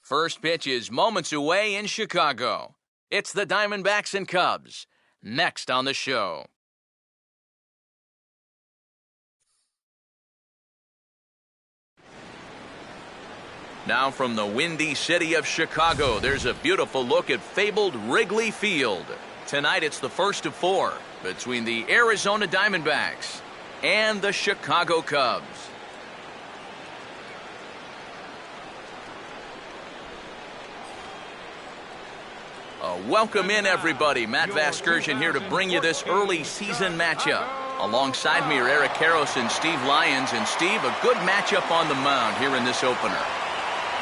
First pitch is moments away in Chicago. It's the Diamondbacks and Cubs. Next on the show. Now from the windy city of Chicago, there's a beautiful look at fabled Wrigley Field. Tonight it's the first of four between the Arizona Diamondbacks and the Chicago Cubs. Welcome in, everybody. Matt Vasgersian here to bring you this early season matchup. Alongside me are Eric Karros and Steve Lyons. And Steve, a good matchup on the mound here in this opener.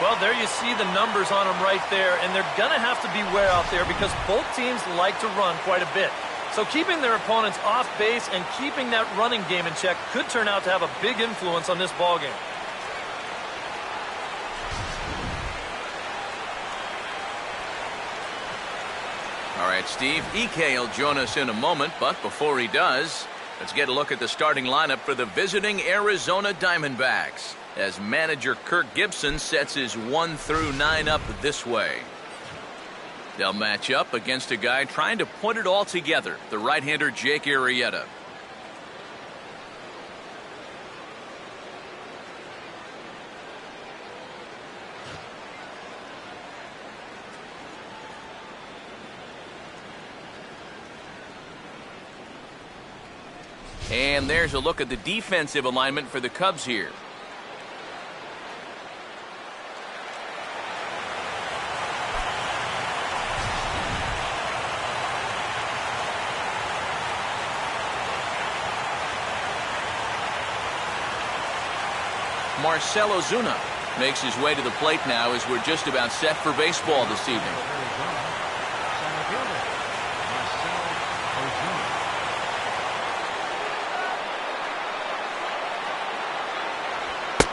Well, there you see the numbers on them right there, and they're going to have to beware out there because both teams like to run quite a bit. So keeping their opponents off base and keeping that running game in check could turn out to have a big influence on this ballgame. All right, Steve, EK will join us in a moment, but before he does, let's get a look at the starting lineup for the visiting Arizona Diamondbacks as manager Kirk Gibson sets his 1 through 9 up this way. They'll match up against a guy trying to put it all together, the right-hander Jake Arrieta. And there's a look at the defensive alignment for the Cubs here. Marcell Ozuna makes his way to the plate now as we're just about set for baseball this evening.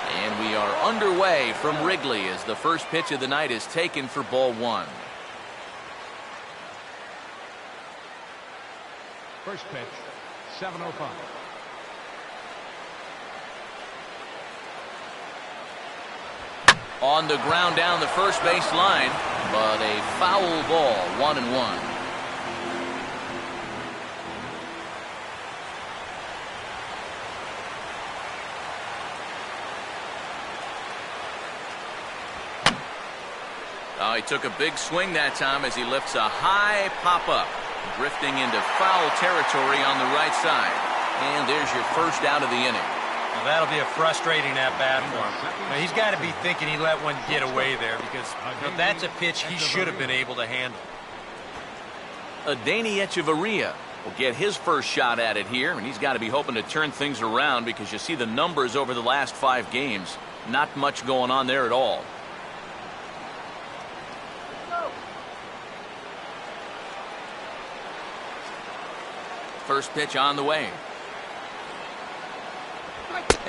And we are underway from Wrigley as the first pitch of the night is taken for ball one. First pitch, 7:05. On the ground down the first base line, but a foul ball, 1-1. Oh, he took a big swing that time as he lifts a high pop-up, drifting into foul territory on the right side. And there's your first out of the inning. Well, that'll be a frustrating at-bat for him. Now, he's got to be thinking he let one get away there because that's a pitch he should have been able to handle. Adeiny Echeverria will get his first shot at it here, and he's got to be hoping to turn things around because you see the numbers over the last 5 games. Not much going on there at all. First pitch on the way.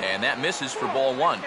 And that misses for ball one.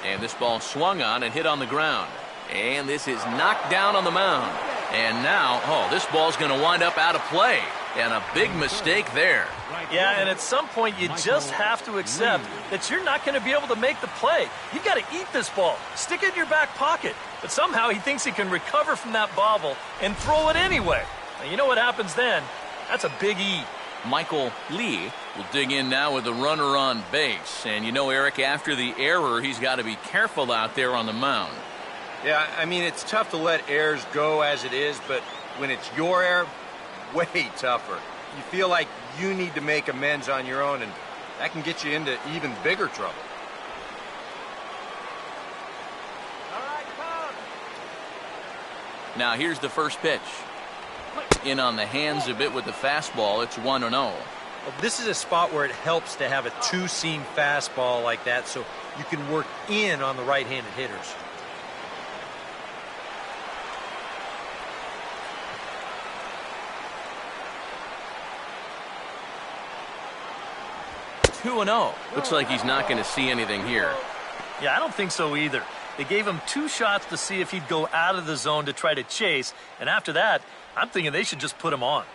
And this ball swung on and hit on the ground. And this is knocked down on the mound. And now, this ball's going to wind up out of play. And a big mistake there. Yeah, and at some point you just have to accept that you're not going to be able to make the play. You got to eat this ball. Stick it in your back pocket. But somehow he thinks he can recover from that bobble and throw it anyway. Now, you know what happens then? That's a big E. Michael Lee will dig in now with a runner on base. And you know, Eric, after the error, he's got to be careful out there on the mound. Yeah, I mean, it's tough to let errors go as it is, but when it's your error, way tougher. You feel like you need to make amends on your own, and that can get you into even bigger trouble. Now here's the first pitch. In on the hands a bit with the fastball. It's 1-0. Well, this is a spot where it helps to have a two-seam fastball like that so you can work in on the right-handed hitters. 2-0. Looks like he's not going to see anything here. Yeah, I don't think so either. They gave him 2 shots to see if he'd go out of the zone to try to chase, and after that, I'm thinking they should just put him on.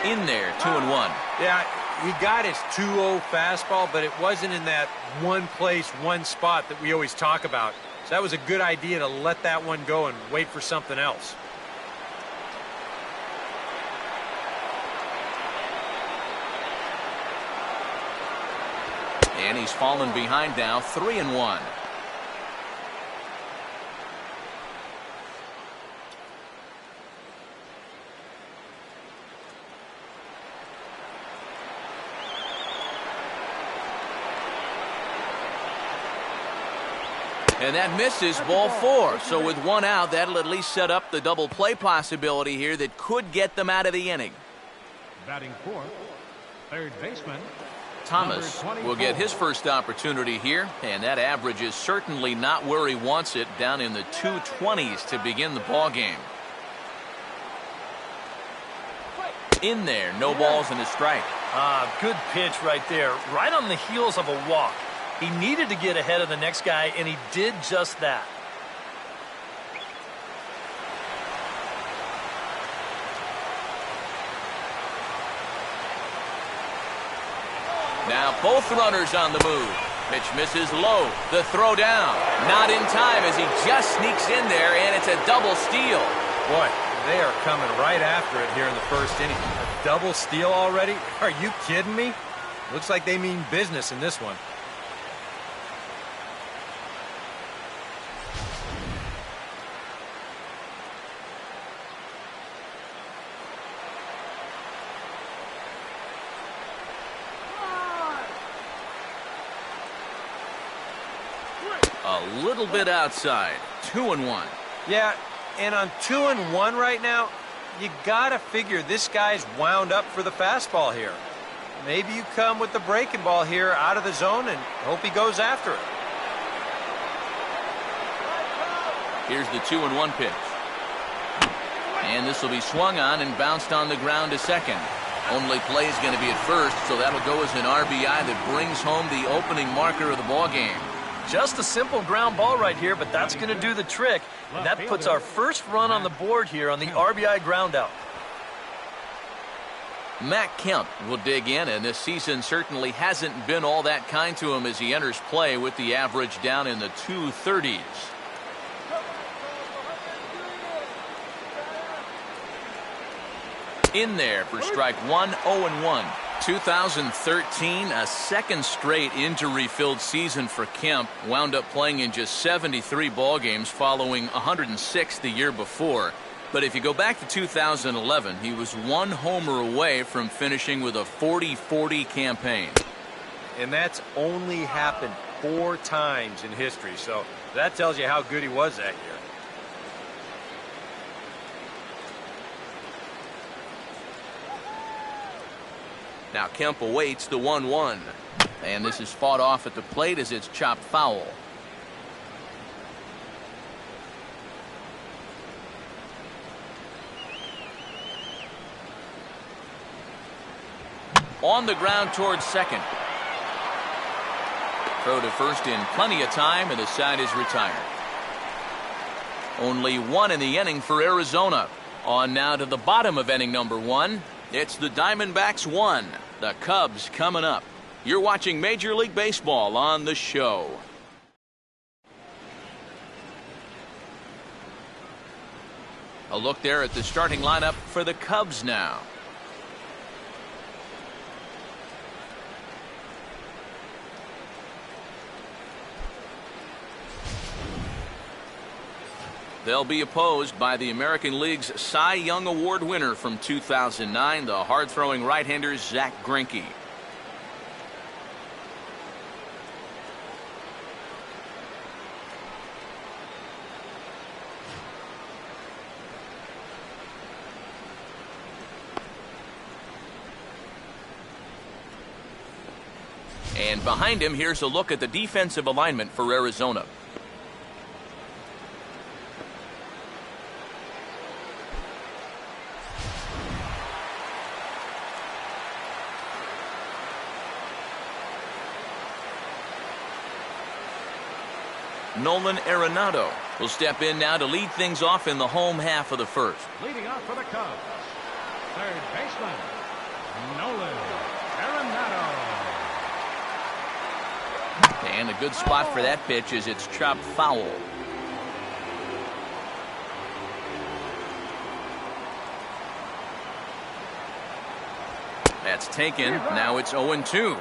In there, 2-1. Yeah, he got his 2-0 fastball, but it wasn't in that one place, one spot that we always talk about. So that was a good idea to let that one go and wait for something else. And he's fallen behind now, 3-1. And that misses, ball 4. So with 1 out, that'll at least set up the double play possibility here that could get them out of the inning. Batting fourth, third baseman. Thomas will get his first opportunity here, and that average is certainly not where he wants it, down in the 220s to begin the ball game. In there, no balls and a strike. Good pitch right there, right on the heels of a walk. He needed to get ahead of the next guy, and he did just that. Now both runners on the move. Pitch misses low. The throw down. Not in time as he just sneaks in there, and it's a double steal. Boy, they are coming right after it here in the first inning. A double steal already? Are you kidding me? Looks like they mean business in this one. A little bit outside. 2-1. Yeah, and on 2-1 right now, you gotta figure this guy's wound up for the fastball here. Maybe you come with the breaking ball here out of the zone and hope he goes after it. Here's the 2-1 pitch. And this will be swung on and bounced on the ground to second. Only play is going to be at first, so that'll go as an RBI that brings home the opening marker of the ball game. Just a simple ground ball right here, but that's going to do the trick. And that puts our first run on the board here on the RBI groundout. Matt Kemp will dig in, and this season certainly hasn't been all that kind to him as he enters play with the average down in the 230s. In there for strike 1, 0-1. 2013, a second straight injury-filled season for Kemp, wound up playing in just 73 ball games following 106 the year before. But if you go back to 2011, he was 1 homer away from finishing with a 40-40 campaign. And that's only happened 4 times in history, so that tells you how good he was that year. Now Kemp awaits the 1-1. And this is fought off at the plate as it's chopped foul. On the ground towards second. Throw to first in plenty of time, and the side is retired. Only 1 in the inning for Arizona. On now to the bottom of inning number 1. It's the Diamondbacks 1. The Cubs coming up. You're watching Major League Baseball on the show. A look there at the starting lineup for the Cubs now. They'll be opposed by the American League's Cy Young Award winner from 2009, the hard-throwing right-hander Zach Greinke. And behind him, here's a look at the defensive alignment for Arizona. Nolan Arenado will step in now to lead things off in the home half of the first. Leading off for the Cubs, third baseman, Nolan Arenado. And a good spot for that pitch as it's chopped foul. That's taken. Now it's 0-2.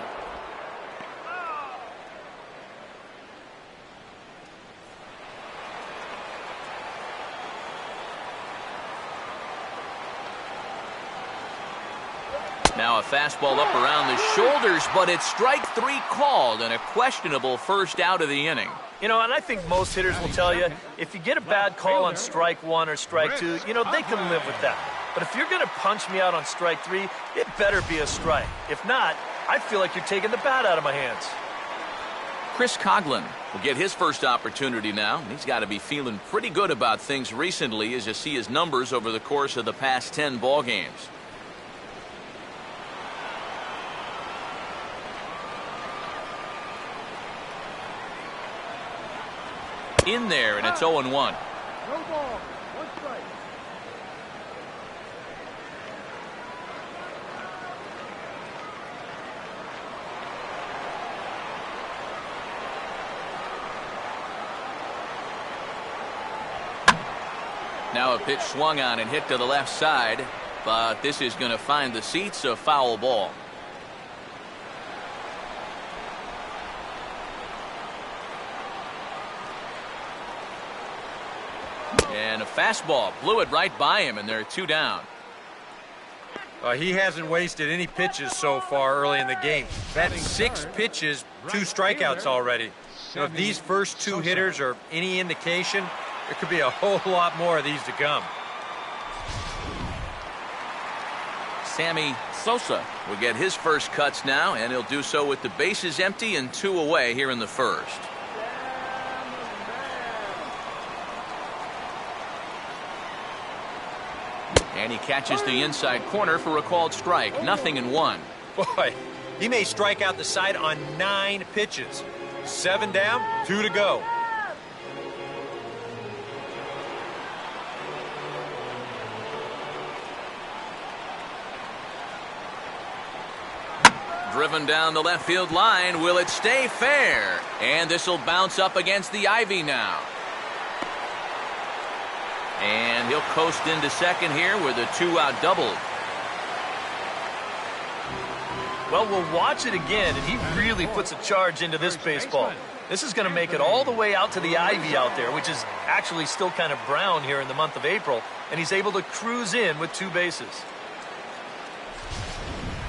Now a fastball up around the shoulders, but it's strike three called and a questionable first out of the inning. You know, and I think most hitters will tell you, if you get a bad call on strike one or strike two, you know, they can live with that. But if you're going to punch me out on strike three, it better be a strike. If not, I feel like you're taking the bat out of my hands. Chris Coghlan will get his first opportunity now. He's got to be feeling pretty good about things recently as you see his numbers over the course of the past 10 ball games. In there, and it's 0-1. No ball, one strike. Now a pitch swung on and hit to the left side, but this is going to find the seats, a foul ball. And a fastball blew it right by him, and there are two down. He hasn't wasted any pitches so far early in the game. That's 6 pitches, 2 strikeouts already. So if these first 2 hitters are any indication, there could be a whole lot more of these to come. Sammy Sosa will get his first cuts now, and he'll do so with the bases empty and 2 away here in the first. And he catches the inside corner for a called strike. 0-1. Boy, he may strike out the side on 9 pitches. 7 down, 2 to go. Driven down the left field line. Will it stay fair? And this will bounce up against the ivy now. And he'll coast into second here with a 2-out double. Well, we'll watch it again, and he really puts a charge into this baseball. This is going to make it all the way out to the ivy out there, which is actually still kind of brown here in the month of April, and he's able to cruise in with 2 bases.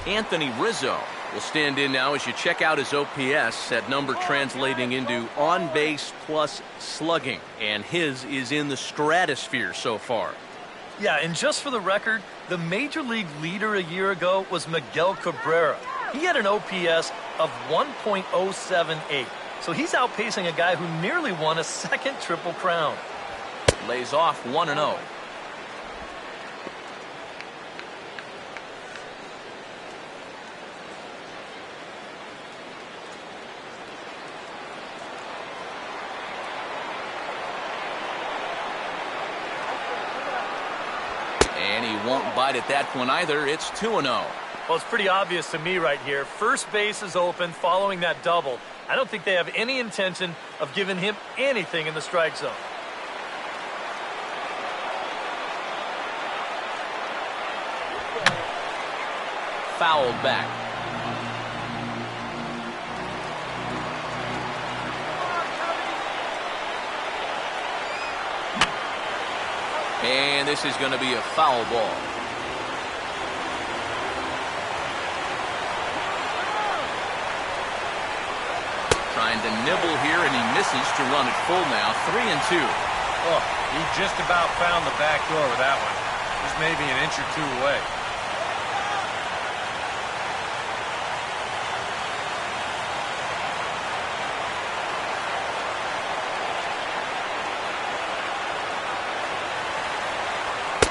Anthony Rizzo will stand in now as you check out his OPS, that number translating into on base plus slugging, and his is in the stratosphere so far. Yeah, and just for the record, the major league leader a year ago was Miguel Cabrera. He had an OPS of 1.078, so he's outpacing a guy who nearly won a second Triple Crown. Lays off 1-0. And he won't bite at that one either. It's 2-0. Well, it's pretty obvious to me right here. First base is open following that double. I don't think they have any intention of giving him anything in the strike zone. Fouled back. And this is going to be a foul ball. Trying to nibble here, and he misses to run it full now. 3-2. Oh, he just about found the back door with that one. Just maybe an inch or 2 away.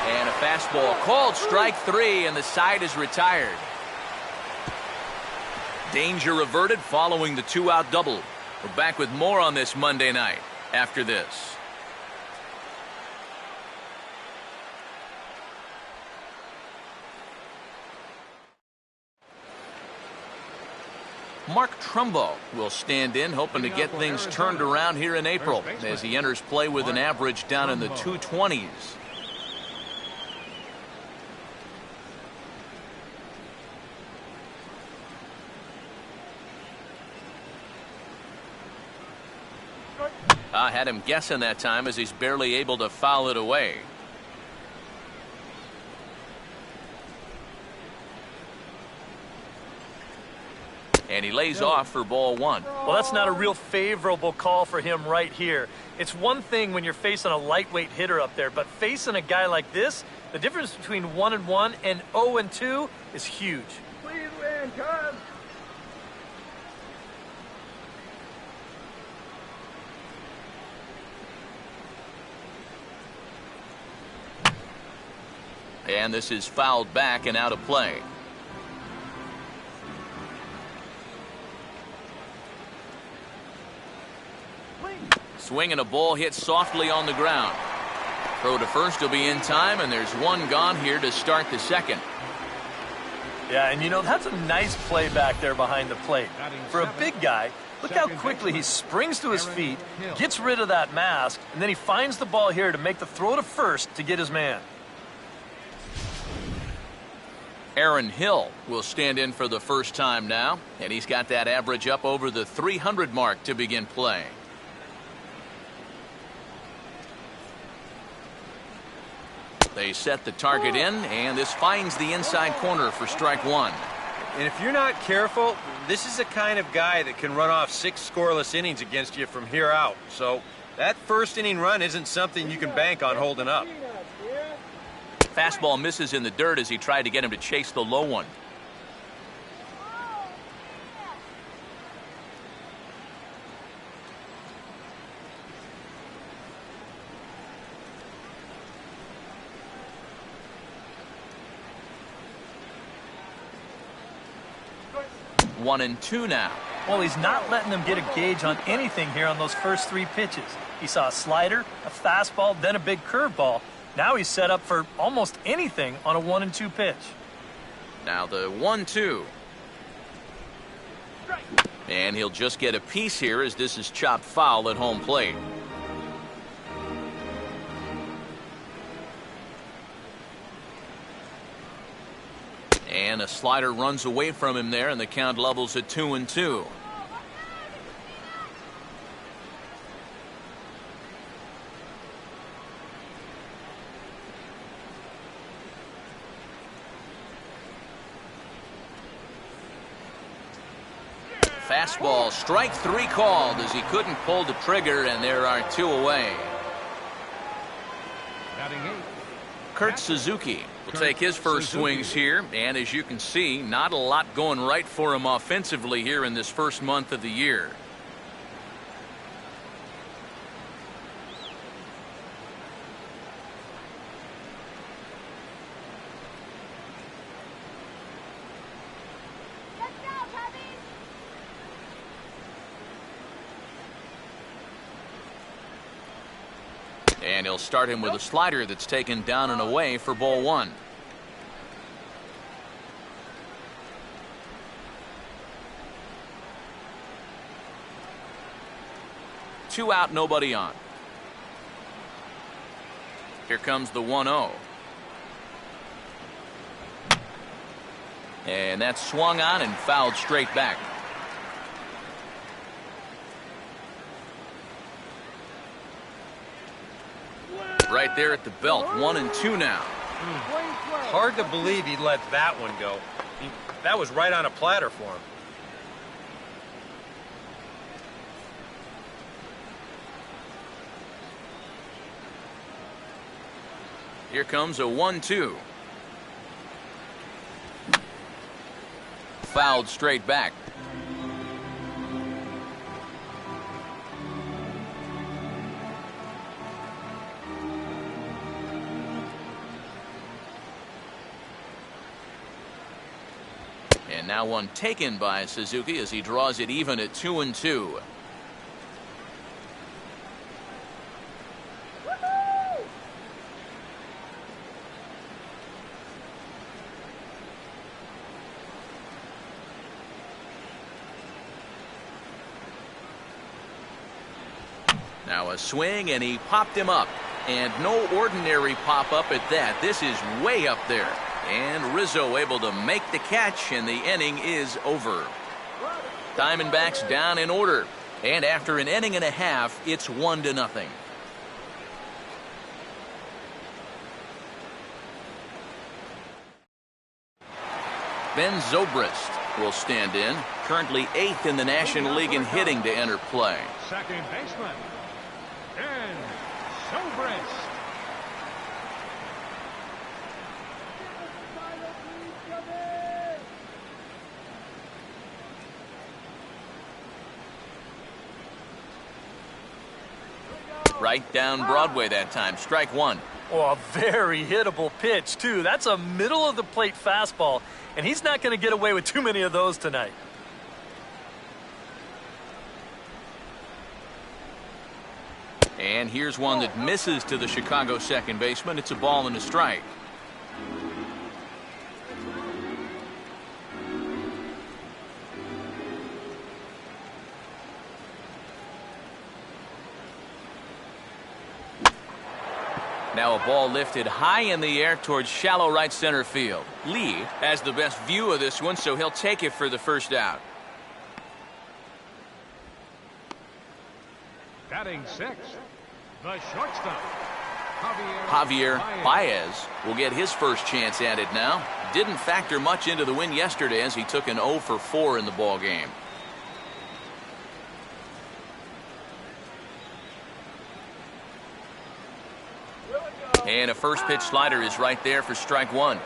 And a fastball called strike 3, and the side is retired. Danger averted following the 2-out double. We're back with more on this Monday night after this. Mark Trumbo will stand in, hoping to get things turned around here in April as he enters play with an average down in the 220s. I had him guessing that time as he's barely able to foul it away. And he lays off for ball one. Well, that's not a real favorable call for him right here. It's one thing when you're facing a lightweight hitter up there, but facing a guy like this, the difference between 1-1 and 0-2 is huge. Please win, Cubs. And this is fouled back and out of play. Swing and a ball hit softly on the ground. Throw to first will be in time, and there's one gone here to start the second. Yeah, and you know, that's a nice play back there behind the plate. For a big guy, look how quickly he springs to his feet, gets rid of that mask, and then he finds the ball here to make the throw to first to get his man. Aaron Hill will stand in for the first time now, and he's got that average up over the 300 mark to begin play. They set the target in, and this finds the inside corner for strike one. And if you're not careful, this is the kind of guy that can run off 6 scoreless innings against you from here out. So that first inning run isn't something you can bank on holding up. Fastball misses in the dirt as he tried to get him to chase the low one. One and two now. Well, he's not letting them get a gauge on anything here on those first 3 pitches. He saw a slider, a fastball, then a big curveball. Now he's set up for almost anything on a 1-2 pitch. Now the 1-2. And he'll just get a piece here as this is chopped foul at home plate. And a slider runs away from him there, and the count levels at 2-2. Fastball, strike 3 called as he couldn't pull the trigger, and there are 2 away. Kurt Suzuki will take his first swings here, and as you can see, not a lot going right for him offensively here in this first month of the year. And he'll start him with a slider that's taken down and away for ball one. Two out, nobody on. Here comes the 1-0. And that's swung on and fouled straight back. Right there at the belt, 1-2 now. Hard to believe he let that one go. That was right on a platter for him. Here comes a 1-2. Fouled straight back. And now one taken by Suzuki as he draws it even at 2-2. Now a swing, and he popped him up. And no ordinary pop-up at that. This is way up there. And Rizzo able to make the catch, and the inning is over. Diamondbacks down in order. And after an inning and a half, it's 1-0. Ben Zobrist will stand in, currently 8th in the National League in hitting to enter play. Second baseman, Ben Zobrist. Right down Broadway that time. Strike one. Oh, a very hittable pitch, too. That's a middle-of-the-plate fastball, and he's not going to get away with too many of those tonight. And here's one that misses to the Chicago second baseman. It's a ball and a strike. Now a ball lifted high in the air towards shallow right center field. Lee has the best view of this one, so he'll take it for the first out. Batting sixth, the shortstop, Javier Baez will get his first chance at it now. Didn't factor much into the win yesterday as he took an 0 for 4 in the ball game. And a first pitch slider is right there for strike one.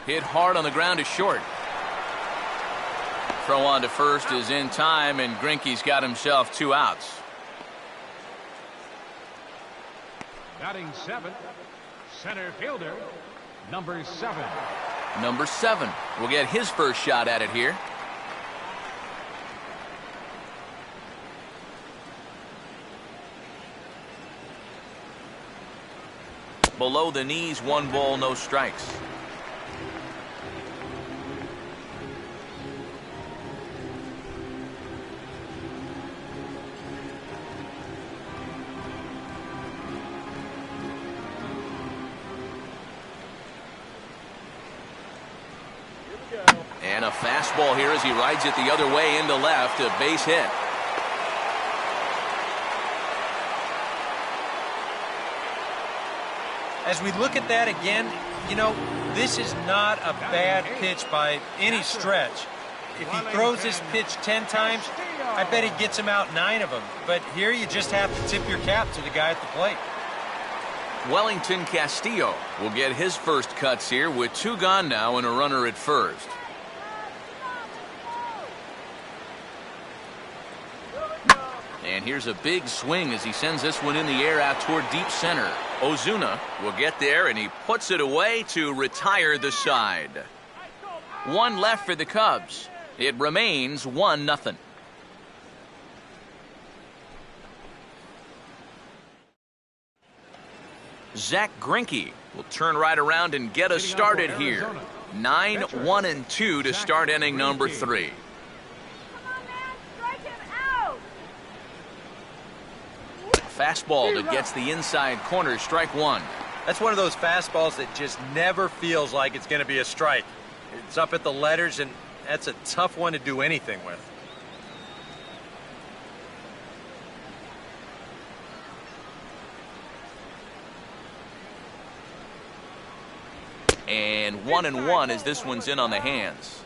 Hit hard on the ground to short. Throw on to first is in time, and Greinke's got himself 2 outs. batting seventh, center fielder, number 7. Number 7 will get his first shot at it here. Below the knees, 1 ball, no strikes. And a fastball here as he rides it the other way into left, a base hit. As we look at that again, you know, this is not a bad pitch by any stretch. If he throws this pitch 10 times, I bet he gets him out 9 of them. But here you just have to tip your cap to the guy at the plate. Wellington Castillo will get his first cuts here with 2 gone now and a runner at first. And here's a big swing as he sends this one in the air out toward deep center. Ozuna will get there, and he puts it away to retire the side. 1 left for the Cubs. It remains 1-0. Zach Greinke will turn right around and get us started here. 9-1-2 to start inning number 3. Fastball that gets the inside corner, strike 1. That's one of those fastballs that just never feels like it's going to be a strike. It's up at the letters, and that's a tough one to do anything with. And 1-1 as this one's in on the hands.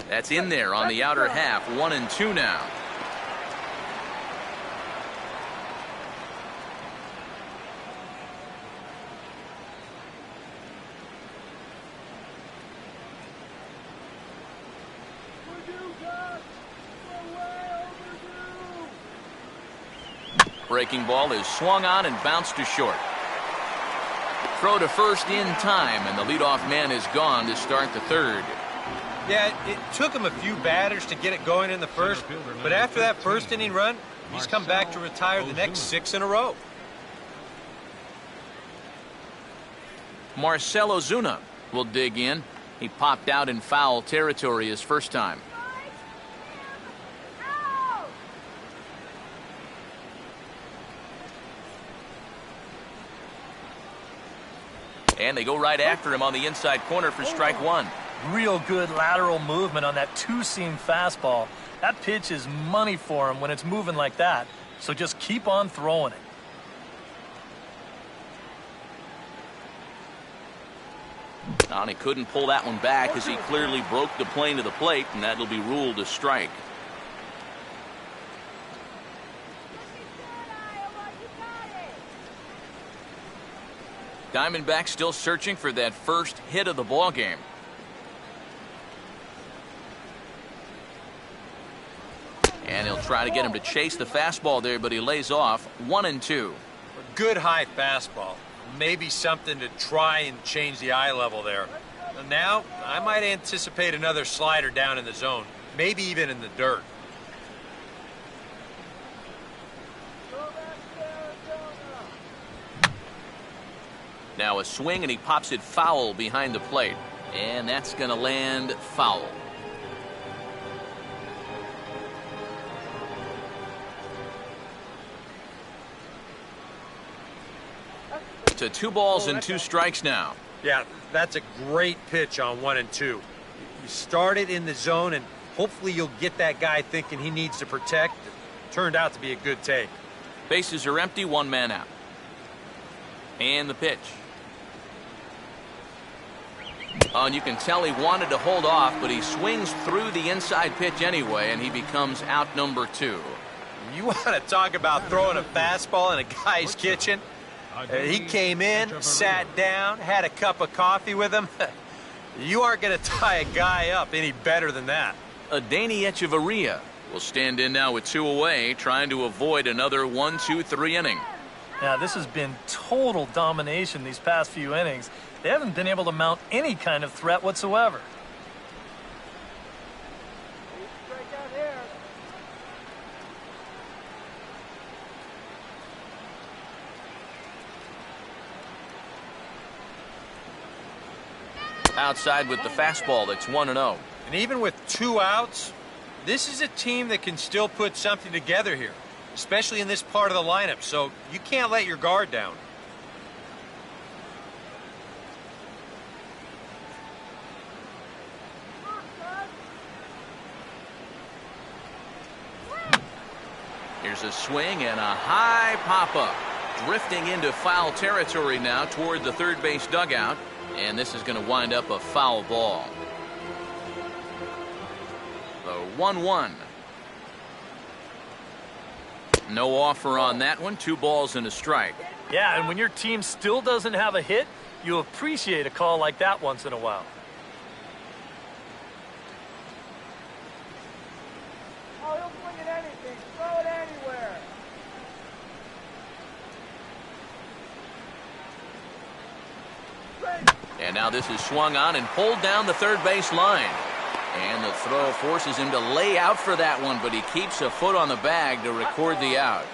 That's in there on the outer half. 1-2 now. Breaking ball is swung on and bounced to short. Throw to first in time, and the leadoff man is gone to start the third. Yeah, it took him a few batters to get it going in the first, but after that first inning run, he's come back to retire the next 6 in a row. Marcell Ozuna will dig in. He popped out in foul territory his first time. And they go right after him on the inside corner for strike one. Real good lateral movement on that two-seam fastball. That pitch is money for him when it's moving like that. So just keep on throwing it. And he couldn't pull that one back as he clearly broke the plane to the plate, and that'll be ruled a strike. Diamondbacks still searching for that first hit of the ball game. And he'll try to get him to chase the fastball there, but he lays off 1-2. A good high fastball. Maybe something to try and change the eye level there. Now, I might anticipate another slider down in the zone, maybe even in the dirt. Now a swing, and he pops it foul behind the plate. And that's going to land foul. To 2 balls and 2 strikes now. Yeah, that's a great pitch on 1 and 2. You start it in the zone, and hopefully you'll get that guy thinking he needs to protect. It turned out to be a good take. Bases are empty, 1 man out. And the pitch. Oh, and you can tell he wanted to hold off, but he swings through the inside pitch anyway, and he becomes out number 2. You want to talk about throwing a fastball in a guy's kitchen? He came in, sat down, had a cup of coffee with him. You aren't going to tie a guy up any better than that. Adeiny Echeverria will stand in now with 2 away, trying to avoid another 1-2-3 inning. Now, this has been total domination these past few innings. They haven't been able to mount any kind of threat whatsoever. Outside with the fastball, that's 1-0. And even with 2 outs, this is a team that can still put something together here, especially in this part of the lineup, so you can't let your guard down. Here's a swing and a high pop-up. Drifting into foul territory now toward the third base dugout. And this is going to wind up a foul ball. The 1-1. No offer on that one. 2 balls and a strike. Yeah, and when your team still doesn't have a hit, you appreciate a call like that once in a while. Oh, he'll swing at anything. Throw it anywhere. And now this is swung on and pulled down the third base line. And the throw forces him to lay out for that one, but he keeps a foot on the bag to record the out.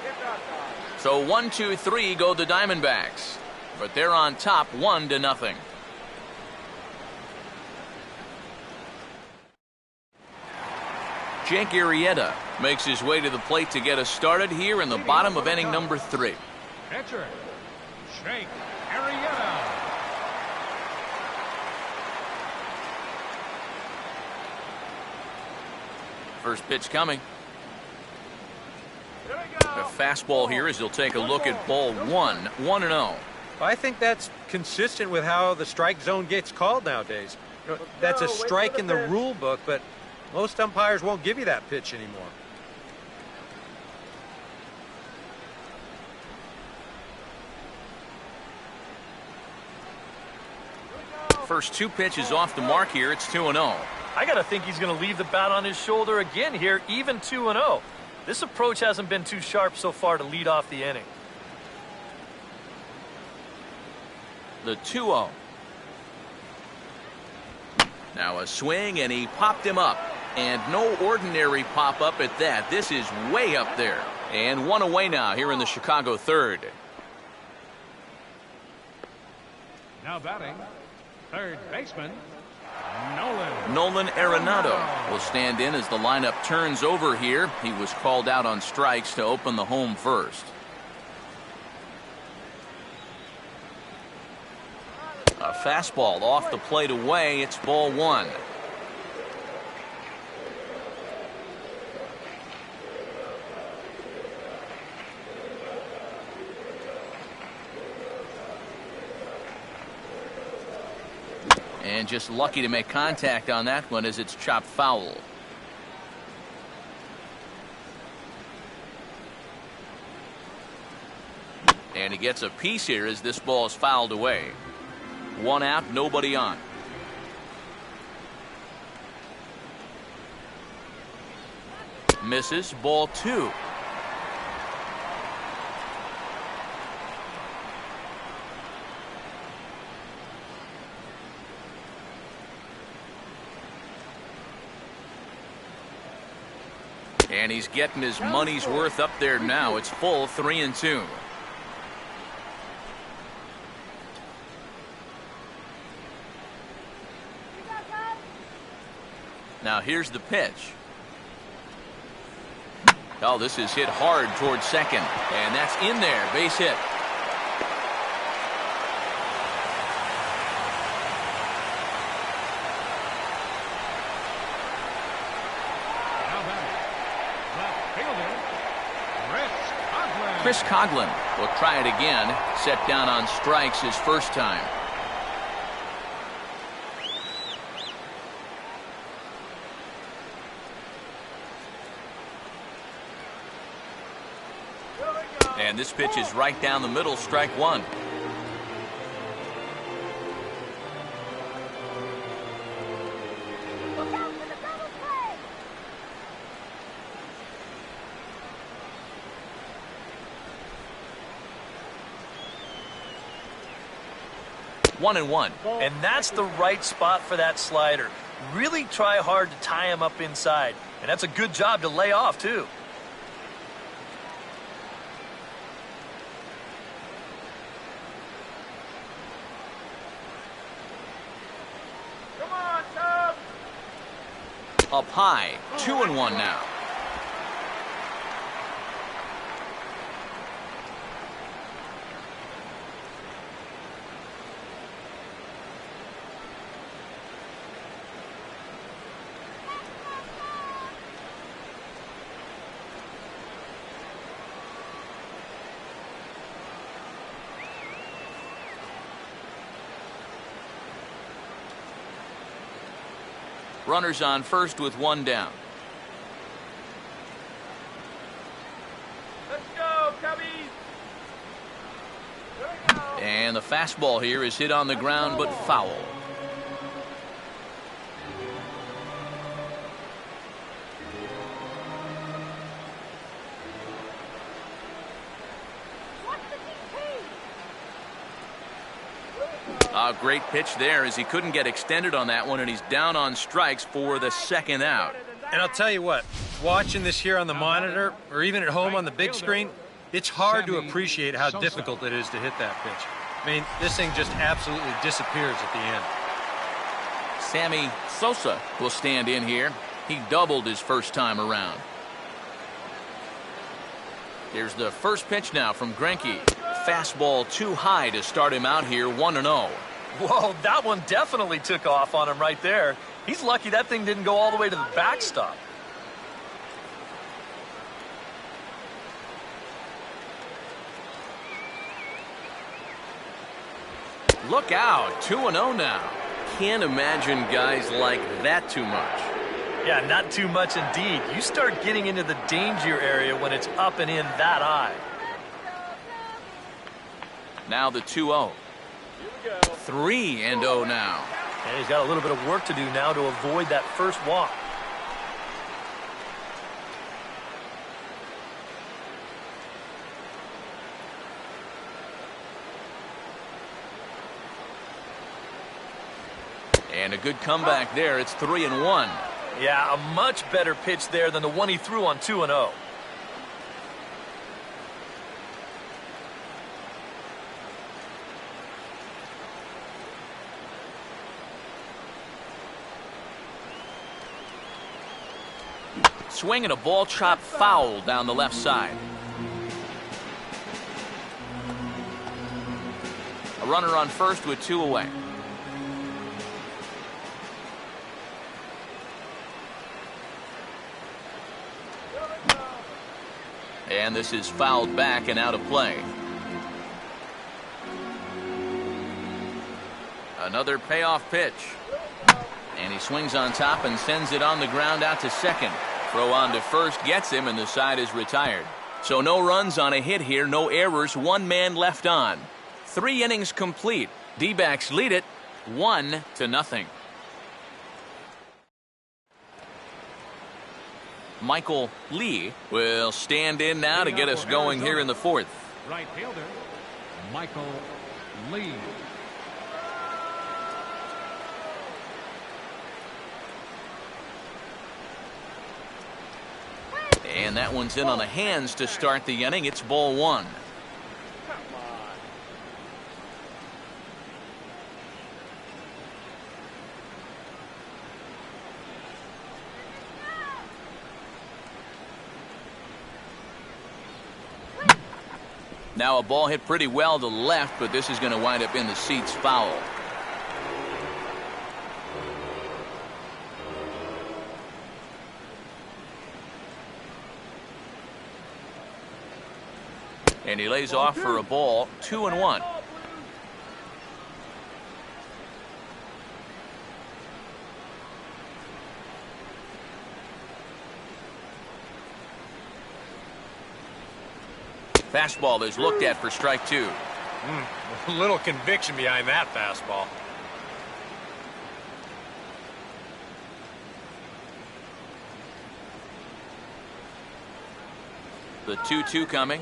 So 1-2-3 go the Diamondbacks. But they're on top 1-0. Jake Arrieta makes his way to the plate to get us started here in the bottom of inning number 3. Pitcher, Jake Arrieta. First pitch coming. A fastball here as he'll take a look at ball 1. 1-0. I think that's consistent with how the strike zone gets called nowadays. You know, that's a strike in the rule book, but most umpires won't give you that pitch anymore. First 2 pitches off the mark here. It's 2-0. I got to think he's going to leave the bat on his shoulder again here, even 2-0. This approach hasn't been too sharp so far to lead off the inning. The 2-0. Now a swing, and he popped him up. And no ordinary pop-up at that. This is way up there. And one away now here in the Chicago third. Now batting, third baseman, Nolan Arenado will stand in as the lineup turns over here. He was called out on strikes to open the home first. A fastball off the plate away. It's ball one. And just lucky to make contact on that one as it's chopped foul. And he gets a piece here as this ball is fouled away. One out, nobody on. Misses, ball two. And he's getting his money's worth up there now. It's full 3-2. Now here's the pitch. Oh, this is hit hard towards second. And that's in there. Base hit. Chris Coughlin will try it again. Set down on strikes his first time. And this pitch is right down the middle, strike one. One and one. And that's the right spot for that slider. Really try hard to tie him up inside. And that's a good job to lay off, too. Come on, Tom! Up high, 2-1 now. Runners on first with one down. Let's go, Cubbies! Here we go! And the fastball here is hit on the ground but foul. A great pitch there as he couldn't get extended on that one, and he's down on strikes for the second out. And I'll tell you what, watching this here on the monitor or even at home on the big screen, it's hard to appreciate how difficult it is to hit that pitch. I mean, this thing just absolutely disappears at the end. Sammy Sosa will stand in here. He doubled his first time around. Here's the first pitch now from Greinke. Fastball too high to start him out here, 1-0. Whoa, that one definitely took off on him right there. He's lucky that thing didn't go all the way to the backstop. Look out, 2-0 now. Can't imagine guys like that too much. Yeah, not too much indeed. You start getting into the danger area when it's up and in that high. Now the 2-0. 3-0 now. And he's got a little bit of work to do now to avoid that first walk. And a good comeback there. It's 3-1. Yeah, a much better pitch there than the one he threw on 2-0. Swinging a ball chopped foul down the left side. A runner on first with 2 away. And this is fouled back and out of play. Another payoff pitch. And he swings on top and sends it on the ground out to second. Throw on to first gets him, and the side is retired. So no runs on a hit here, no errors, 1 man left on. 3 innings complete. D-backs lead it 1-0. Michael Lee will stand in now to get us going here in the 4th. Right fielder, Michael Lee. And that one's in on the hands to start the inning. It's ball 1. Now a ball hit pretty well to left, but this is going to wind up in the seats foul. And he lays off for a ball, 2-1. Fastball is looked at for strike 2. A little conviction behind that fastball. The 2-2 coming.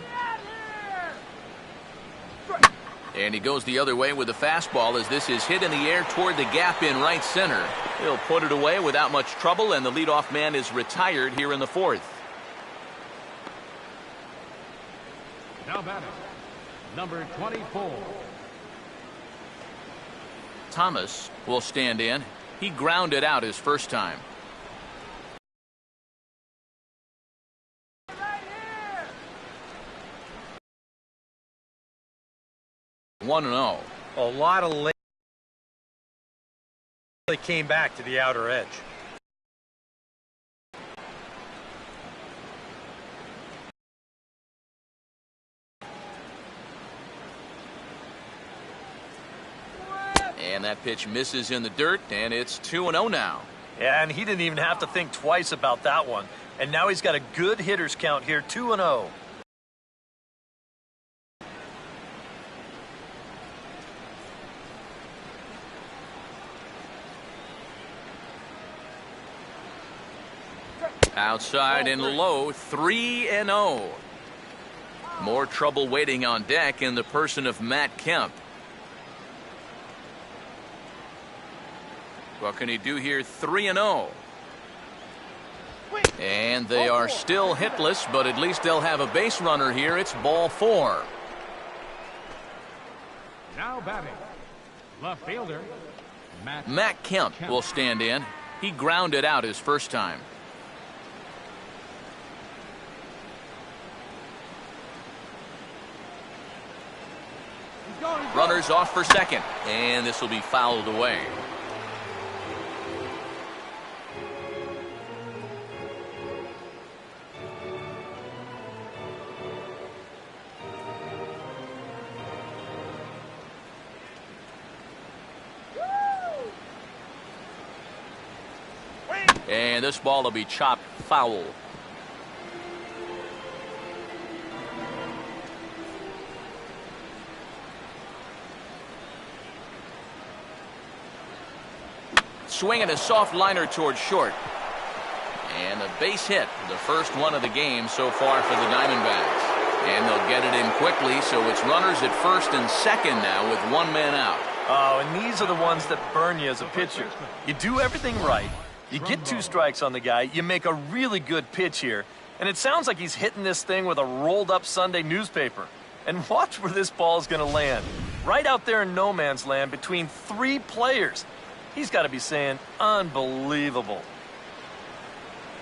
And he goes the other way with the fastball as this is hit in the air toward the gap in right center. He'll put it away without much trouble, and the leadoff man is retired here in the 4th. Now batting, number 24. Thomas will stand in. He grounded out his first time. Here. 1-0. A lot of late. They came back to the outer edge. And that pitch misses in the dirt, and it's 2-0 now. Yeah, and he didn't even have to think twice about that one. And now he's got a good hitters count here, 2-0. Outside and low, 3-0. More trouble waiting on deck in the person of Matt Kemp. What can he do here? 3-0. And they are still hitless, but at least they'll have a base runner here. It's ball 4. Now batting, left fielder, Matt Kemp will stand in. He grounded out his first time. Runners off for second, and this will be fouled away. And this ball will be chopped foul. Swinging a soft liner towards short. And a base hit, the first one of the game so far for the Diamondbacks. And they'll get it in quickly, so it's runners at first and second now with 1 man out. Oh, and these are the ones that burn you as a pitcher. You do everything right. You get 2 strikes on the guy. You make a really good pitch here. And it sounds like he's hitting this thing with a rolled-up Sunday newspaper. And watch where this ball is going to land. Right out there in no man's land between 3 players. He's got to be saying, unbelievable.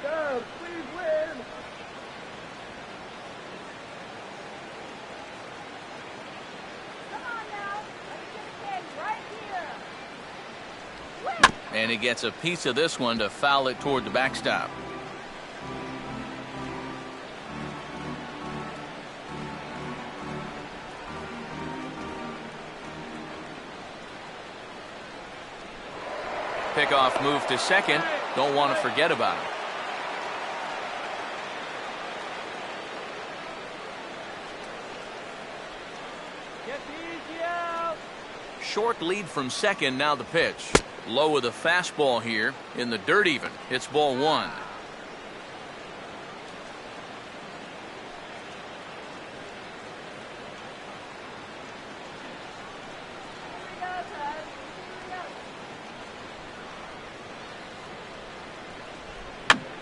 Go, please win. Come on now. Let's get a game right here. Win. And he gets a piece of this one to foul it toward the backstop. Pickoff move to second. Don't want to forget about it. Get the easy out. Short lead from second. Now the pitch. Low with a fastball here. In the dirt even. It's ball 1.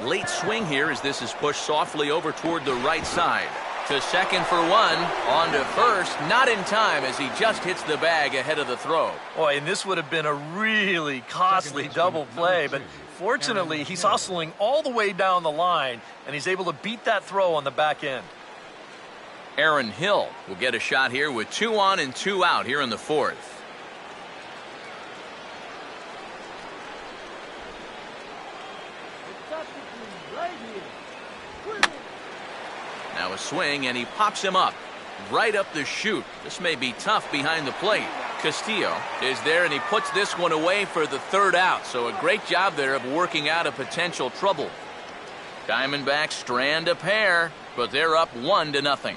Late swing here as this is pushed softly over toward the right side. To second for 1. On to first. Not in time as he just hits the bag ahead of the throw. Boy, and this would have been a really costly double play, but fortunately he's hustling all the way down the line, and he's able to beat that throw on the back end. Aaron Hill will get a shot here with 2 on and 2 out here in the 4th. Now a swing, and he pops him up. Right up the chute. This may be tough behind the plate. Castillo is there, and he puts this one away for the 3rd out. So a great job there of working out a potential trouble. Diamondbacks strand a pair, but they're up 1-0.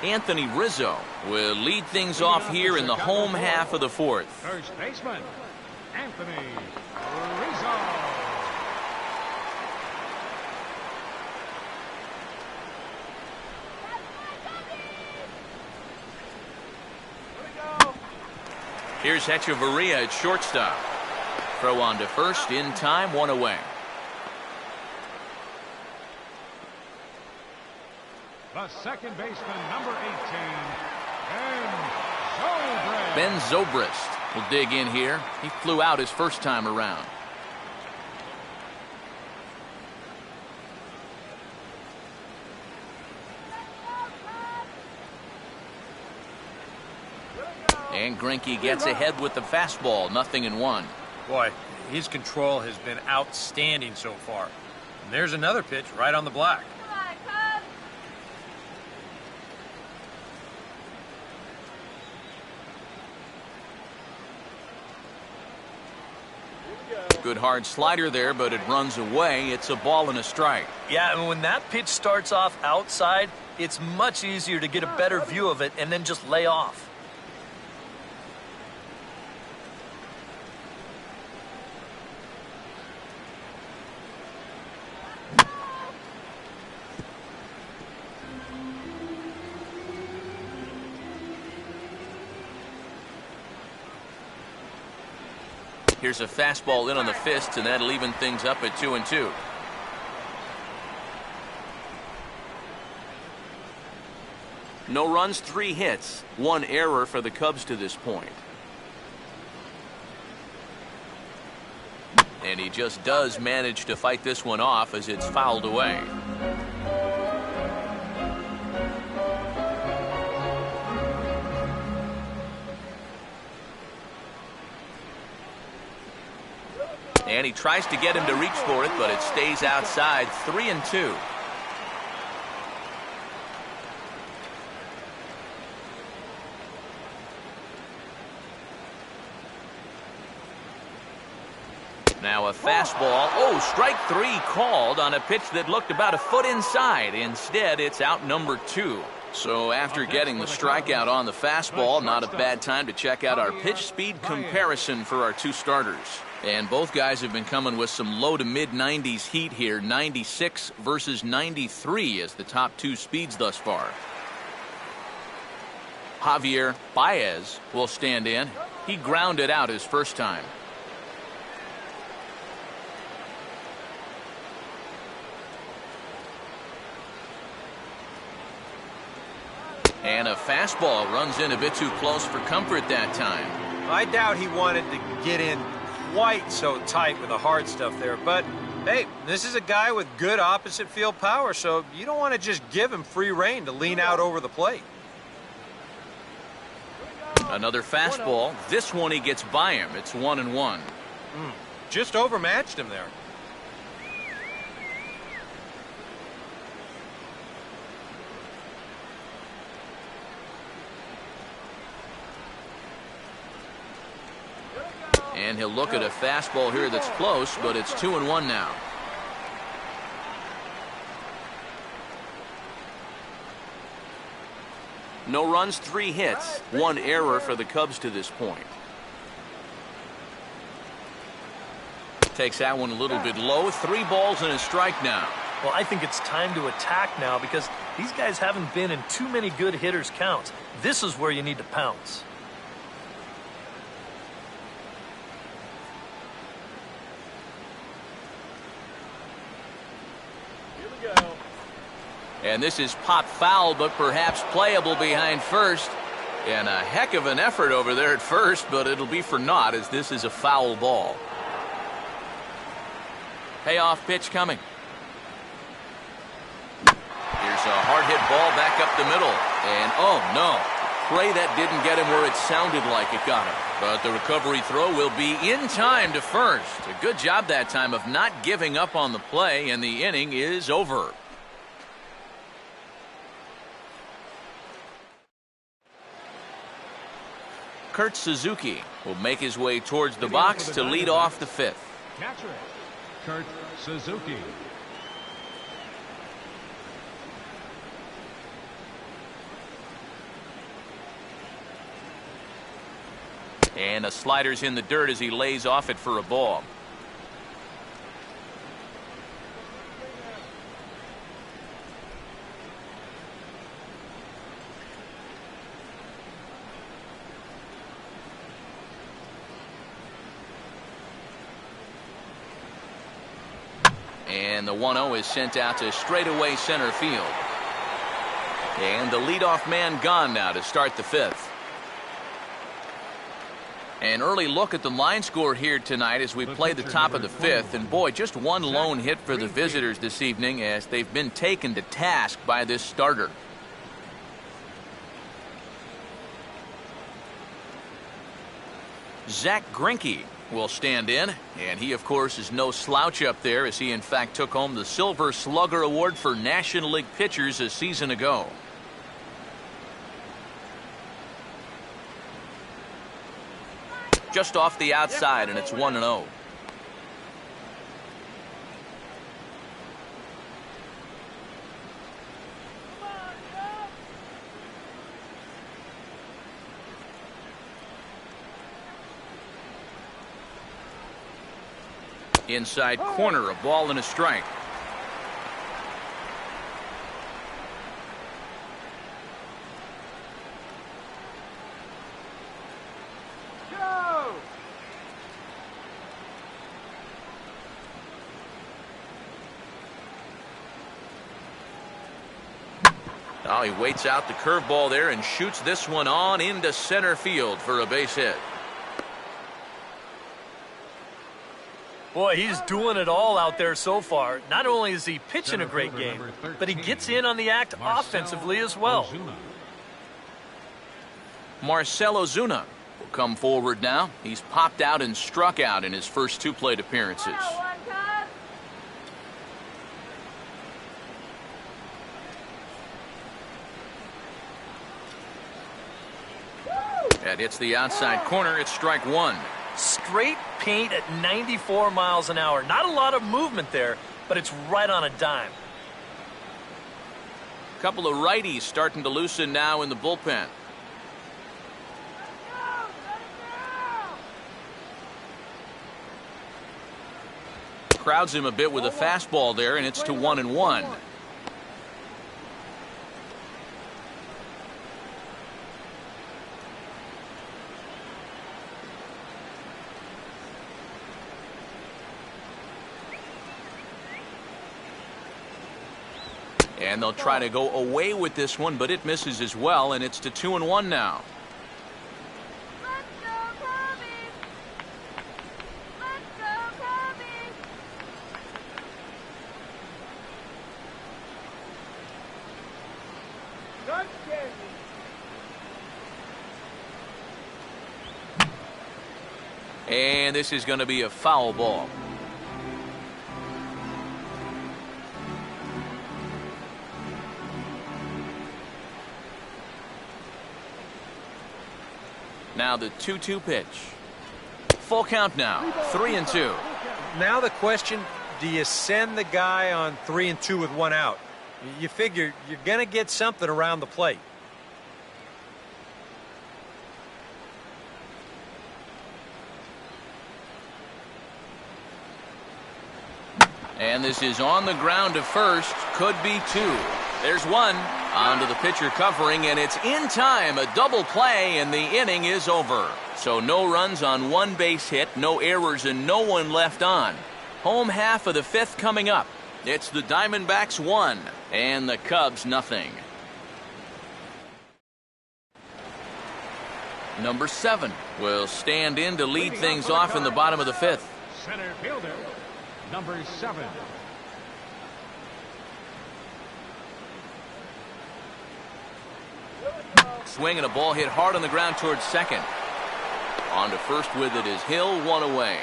Anthony Rizzo will lead things off here in the home half of the 4th. First baseman, Anthony Rizzo. Here's Hechavarria at shortstop. Throw on to first in time, 1 away. The second baseman, number 18, Ben Zobrist. Ben Zobrist will dig in here. He flew out his first time around. And Greinke gets ahead with the fastball. 0-1. Boy, his control has been outstanding so far. And there's another pitch right on the black. Come on, Cubs. Good hard slider there, but it runs away. It's a ball and a strike. Yeah, and when that pitch starts off outside, it's much easier to get a better view of it and then just lay off. Here's a fastball in on the fists, and that'll even things up at 2-2. No runs, 3 hits, 1 error for the Cubs to this point. And he just does manage to fight this one off as it's fouled away. And he tries to get him to reach for it, but it stays outside. 3-2. Now a fastball. Oh, strike 3 called on a pitch that looked about a foot inside. Instead, it's out number 2. So after getting the strikeout on the fastball, not a bad time to check out our pitch speed comparison for our 2 starters. And both guys have been coming with some low to mid 90s heat here. 96 versus 93 as the top two speeds thus far. Javier Baez will stand in. He grounded out his first time. And a fastball runs in a bit too close for comfort that time. I doubt he wanted to get in quite so tight with the hard stuff there, but hey, this is a guy with good opposite field power, so you don't want to just give him free rein to lean out over the plate. Another fastball. This one he gets by him. It's 1-1. Just overmatched him there. And he'll look at a fastball here that's close, but it's 2-1 now. No runs, 3 hits, 1 error for the Cubs to this point. Takes that one a little bit low. 3 balls and a strike now. Well, I think it's time to attack now because these guys haven't been in too many good hitters' counts. This is where you need to pounce. And this is pop foul, but perhaps playable behind first. And a heck of an effort over there at first, but it'll be for naught as this is a foul ball. Payoff pitch coming. Here's a hard hit ball back up the middle. And oh no, pray that didn't get him where it sounded like it got him. But the recovery throw will be in time to first. A good job that time of not giving up on the play, and the inning is over. Kurt Suzuki will make his way towards the box to lead off the 5th. Catcher, Kurt Suzuki. And a slider's in the dirt as he lays off it for a ball. And the 1-0 is sent out to straightaway center field. And the leadoff man gone now to start the 5th. An early look at the line score here tonight as we play the top of the 5th. And boy, just one lone hit for the visitors this evening as they've been taken to task by this starter. Zach Greinke will stand in, and he of course is no slouch up there as he in fact took home the Silver Slugger Award for National League pitchers a season ago. Just off the outside, and it's 1-0. Inside corner, a ball and a strike. Go! Oh, he waits out the curveball there and shoots this one on into center field for a base hit. Boy, he's doing it all out there so far. Not only is he pitching a great game, but he gets in on the act offensively as well. Marcell Ozuna will come forward now. He's popped out and struck out in his first 2 plate appearances. That hits the outside corner. It's strike 1. Straight paint at 94 miles an hour. Not a lot of movement there, but it's right on a dime. A couple of righties starting to loosen now in the bullpen. crowds him a bit with a fastball there, and it's to 1-1. And they'll try to go away with this one, but it misses as well, and it's to 2-1 now. Let's go, Cubbies! Let's go, Cubbies! Good Jimmy! And this is going to be a foul ball. Now the 2-2 pitch. Full count now, 3-2. Now the question, do you send the guy on 3-2 with one out? You figure you're going to get something around the plate. And this is on the ground to first. Could be two. There's one. Onto the pitcher covering, and it's in time. A double play, and the inning is over. So no runs on one base hit, no errors, and no one left on. Home half of the fifth coming up. It's the Diamondbacks 1 and the Cubs nothing. Number 7 will stand in to lead things off in the bottom of the fifth. Center fielder, number 7. Swing and a ball hit hard on the ground towards second. On to first with it is Hill, one away.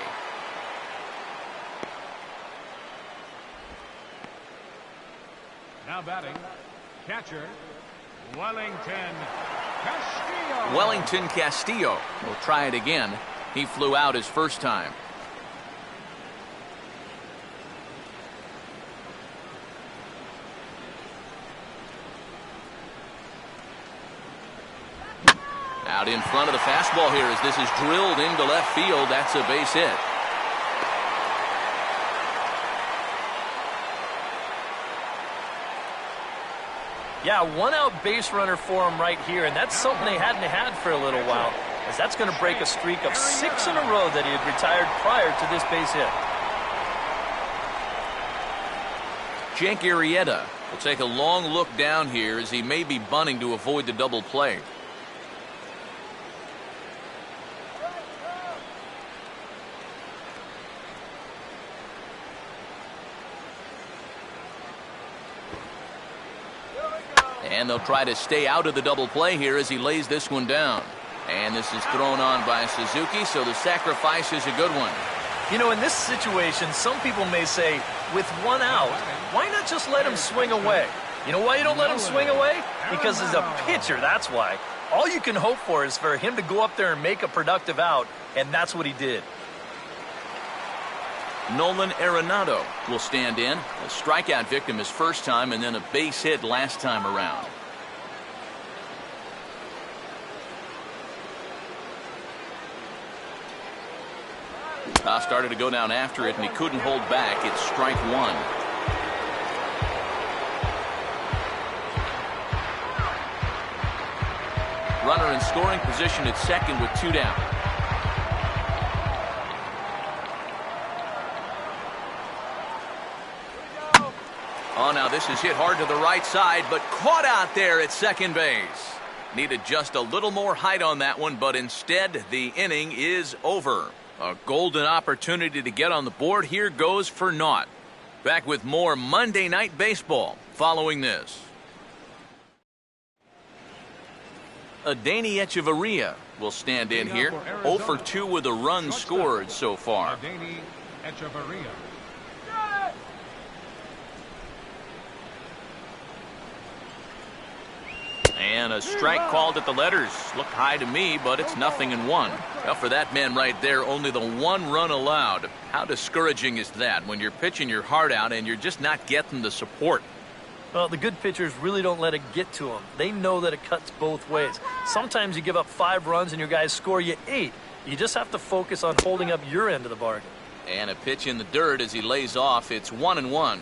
Now batting, catcher, Wellington Castillo. Wellington Castillo will try it again. He flew out his first time. Out in front of the fastball here as this is drilled into left field. That's a base hit. Yeah, one-out base runner for him right here, and that's something they hadn't had for a little while, as that's going to break a streak of 6 in a row that he had retired prior to this base hit. Jake Arrieta will take a long look down here as he may be bunting to avoid the double play. And they'll try to stay out of the double play here as he lays this one down. And this is thrown on by Suzuki, so the sacrifice is a good one. You know, in this situation, some people may say, with one out, why not just let him swing away? You know why you don't let him swing away? Because as a pitcher, that's why. All you can hope for is for him to go up there and make a productive out, and that's what he did. Nolan Arenado will stand in. A strikeout victim his first time and then a base hit last time around. Started to go down after it and he couldn't hold back. It's strike one. Runner in scoring position at second with 2 down. Oh, now this is hit hard to the right side, but caught out there at second base. Needed just a little more height on that one, but instead the inning is over. A golden opportunity to get on the board here goes for naught. Back with more Monday Night Baseball following this. Adeiny Echeverria will stand in here. 0 for 2 with a run scored so far. Adeiny Echeverria. And a strike called at the letters. Looked high to me, but it's 0-1. Well, for that man right there, only the 1 run allowed. How discouraging is that when you're pitching your heart out and you're just not getting the support? Well, the good pitchers really don't let it get to them. They know that it cuts both ways. Sometimes you give up 5 runs and your guys score you 8. You just have to focus on holding up your end of the bargain. And a pitch in the dirt as he lays off. It's 1-1.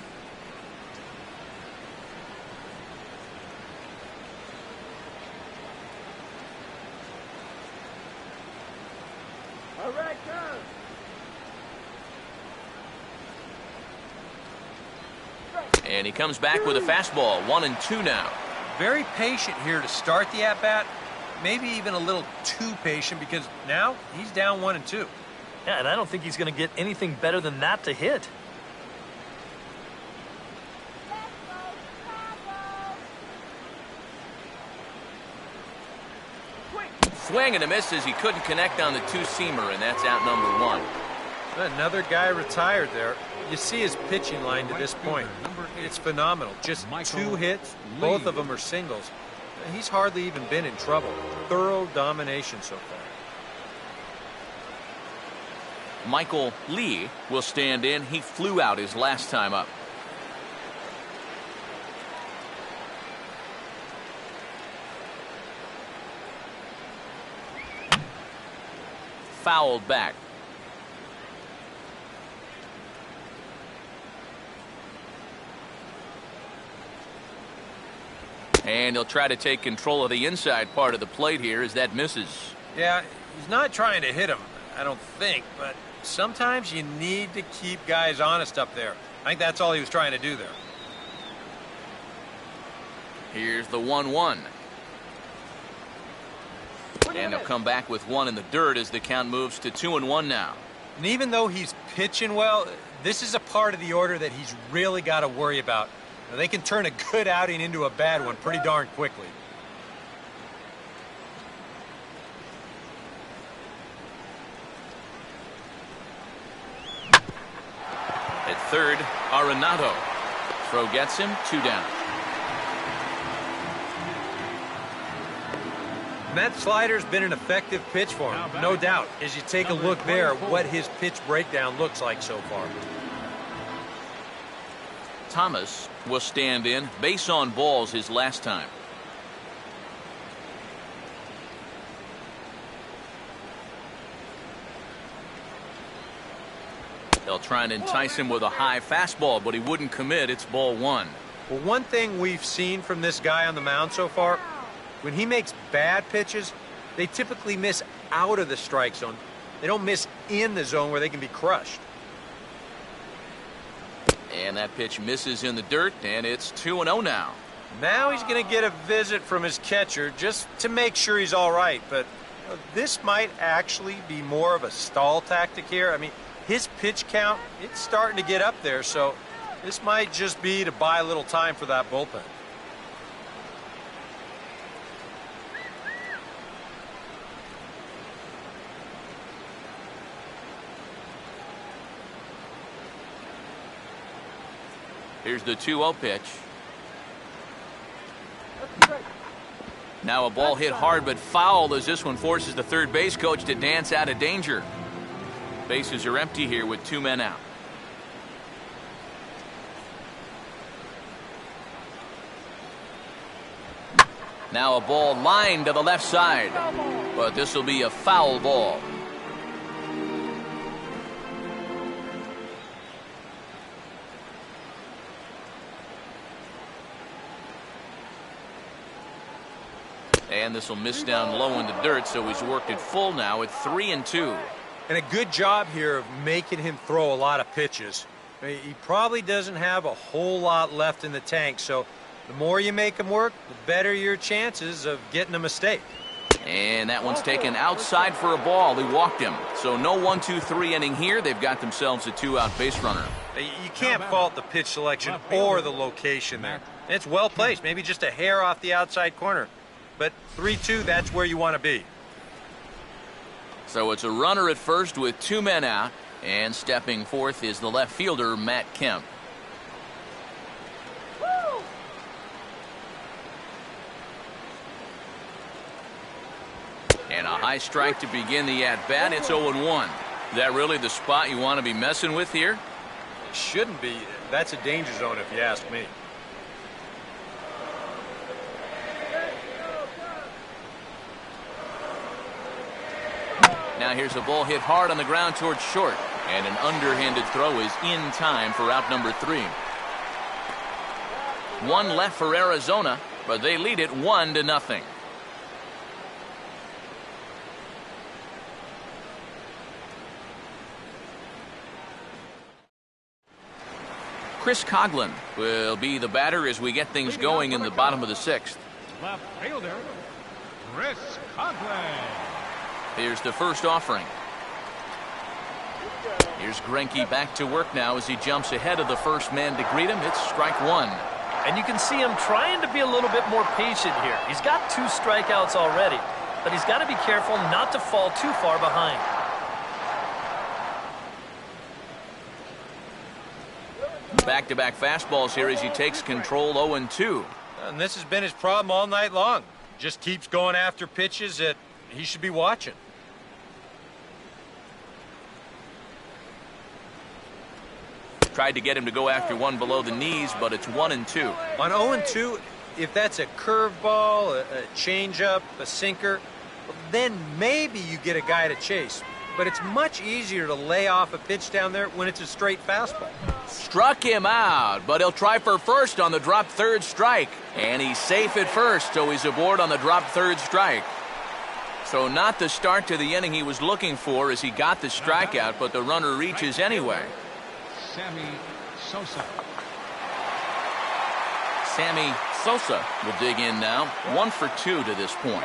All right, turn. And he comes back with a fastball. 1-2 now. Very patient here to start the at-bat. Maybe even a little too patient because now he's down 1-2. Yeah, and I don't think he's going to get anything better than that to hit. Swing and a miss as he couldn't connect on the two-seamer, and that's out number 1. Another guy retired there. You see his pitching line to this point. It's phenomenal. Just 2 hits. Both of them are singles. He's hardly even been in trouble. Thorough domination so far. Michael Lee will stand in. He flew out his last time up. Fouled back. And he'll try to take control of the inside part of the plate here as that misses. Yeah, he's not trying to hit him, I don't think, but sometimes you need to keep guys honest up there. I think that's all he was trying to do there. Here's the 1-1. And he'll come back with one in the dirt as the count moves to 2-1 now. And even though he's pitching well, this is a part of the order that he's really got to worry about. Now, they can turn a good outing into a bad one pretty darn quickly. At third, Arenado. Throw gets him, 2 down. And that slider's been an effective pitch for him, no doubt. As you take a look there, what his pitch breakdown looks like so far. Thomas will stand in. Base on balls his last time. They'll try and entice him with a high fastball, but he wouldn't commit. It's ball 1. Well, one thing we've seen from this guy on the mound so far, when he makes bad pitches, they typically miss out of the strike zone. They don't miss in the zone where they can be crushed. And that pitch misses in the dirt, and it's 2-0 now. Now he's going to get a visit from his catcher just to make sure he's all right. But this might actually be more of a stall tactic here. I mean, his pitch count, it's starting to get up there, so this might just be to buy a little time for that bullpen. Here's the 2-0 pitch. Now a ball hit hard but foul as this one forces the third base coach to dance out of danger. Bases are empty here with 2 men out. Now a ball lined to the left side, but this will be a foul ball. And this will miss down low in the dirt, so he's worked it full now at 3-2. And a good job here of making him throw a lot of pitches. I mean, he probably doesn't have a whole lot left in the tank, so the more you make him work, the better your chances of getting a mistake. And that one's taken outside for a ball. He walked him. So no 1-2-3 inning here. They've got themselves a 2-out base runner. You can't fault the pitch selection or the location there. It's well placed, maybe just a hair off the outside corner. But 3-2, that's where you want to be. So it's a runner at first with 2 men out, and stepping forth is the left fielder, Matt Kemp. And a high strike to begin the at-bat. It's 0-1. Is that really the spot you want to be messing with here? It shouldn't be. That's a danger zone if you ask me. Now here's a ball hit hard on the ground towards short. And an underhanded throw is in time for out number 3. One left for Arizona, but they lead it 1-0. Chris Coughlin will be the batter as we get things going in the bottom of the 6th. Left fielder, Chris Coughlin. Here's the first offering. Here's Greinke back to work now as he jumps ahead of the first man to greet him. It's strike 1. And you can see him trying to be a little bit more patient here. He's got 2 strikeouts already, but he's got to be careful not to fall too far behind. Back-to-back fastballs here as he takes control 0-2. And this has been his problem all night long. Just keeps going after pitches that he should be watching. Tried to get him to go after one below the knees, but it's 1-2. On 0-2, if that's a curveball, a changeup, a sinker, then maybe you get a guy to chase. But it's much easier to lay off a pitch down there when it's a straight fastball. Struck him out, but he'll try for first on the drop third strike. And he's safe at first, so he's aboard on the drop third strike. So not the start to the inning he was looking for as he got the strikeout, but the runner reaches anyway. Sammy Sosa. Sammy Sosa will dig in now. 1 for 2 to this point.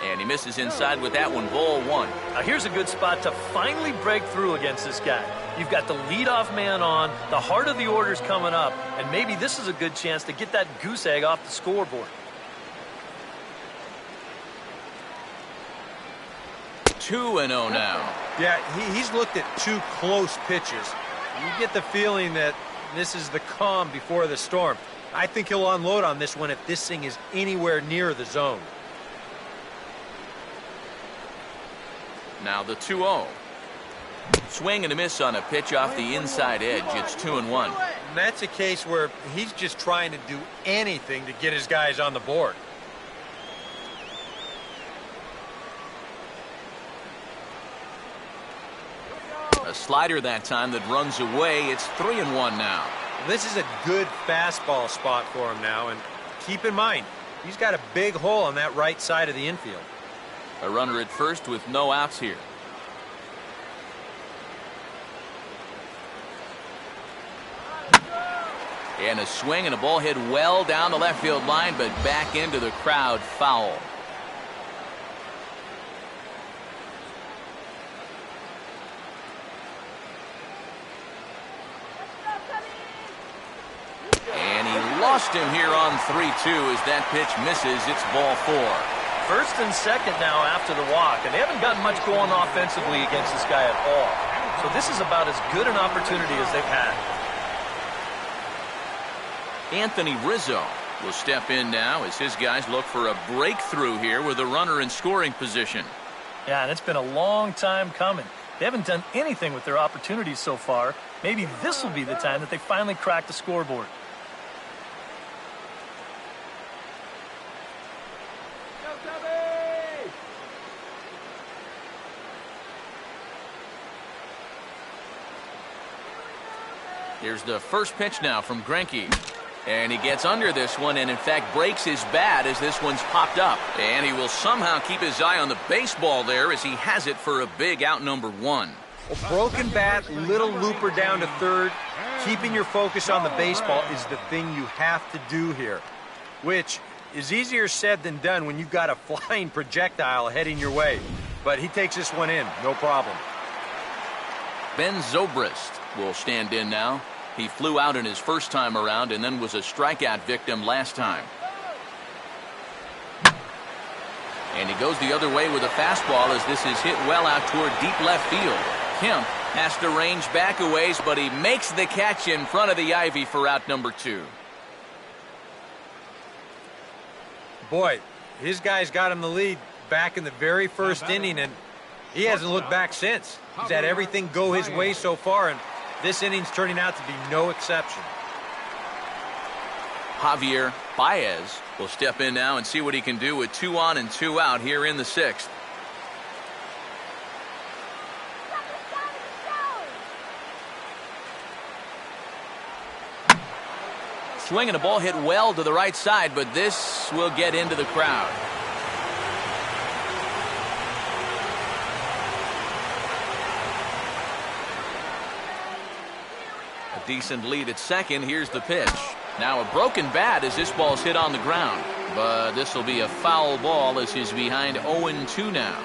And he misses inside with that one. Ball 1. Now here's a good spot to finally break through against this guy. You've got the leadoff man on, the heart of the order's coming up, and maybe this is a good chance to get that goose egg off the scoreboard. 2-0 now. Yeah, he's looked at 2 close pitches. You get the feeling that this is the calm before the storm. I think he'll unload on this one if this thing is anywhere near the zone. Now the 2-0. Swing and a miss on a pitch off the inside edge. It's 2-1. And that's a case where he's just trying to do anything to get his guys on the board. A slider that time that runs away. It's 3-1 now. This is a good fastball spot for him now, and keep in mind, he's got a big hole on that right side of the infield. A runner at first with no outs here. And a swing and a ball hit well down the left field line, but back into the crowd, foul. And he lost him here on 3-2 as that pitch misses. It's ball 4. First and second now after the walk, and they haven't gotten much going offensively against this guy at all. So this is about as good an opportunity as they've had. Anthony Rizzo will step in now as his guys look for a breakthrough here with a runner in scoring position. Yeah, and it's been a long time coming. They haven't done anything with their opportunities so far. Maybe this will be the time that they finally crack the scoreboard. Here's the first pitch now from Greinke. And he gets under this one and, in fact, breaks his bat as this one's popped up. And he will somehow keep his eye on the baseball there as he has it for a big out number 1. A broken bat, little looper down to third. Keeping your focus on the baseball is the thing you have to do here, which is easier said than done when you've got a flying projectile heading your way. But he takes this one in, no problem. Ben Zobrist will stand in now. He flew out in his first time around and then was a strikeout victim last time. And he goes the other way with a fastball as this is hit well out toward deep left field. Kemp has to range back a ways, but he makes the catch in front of the ivy for out number 2. Boy, his guys got him the lead back in the very first inning, and He hasn't looked back since. He's had everything go his way so far, and this inning's turning out to be no exception. Javier Baez will step in now and see what he can do with 2 on and 2 out here in the 6th. Swinging a ball hit well to the right side, but this will get into the crowd. A decent lead at second. Here's the pitch. Now a broken bat as this ball's hit on the ground, but this will be a foul ball as he's behind 0-2 now.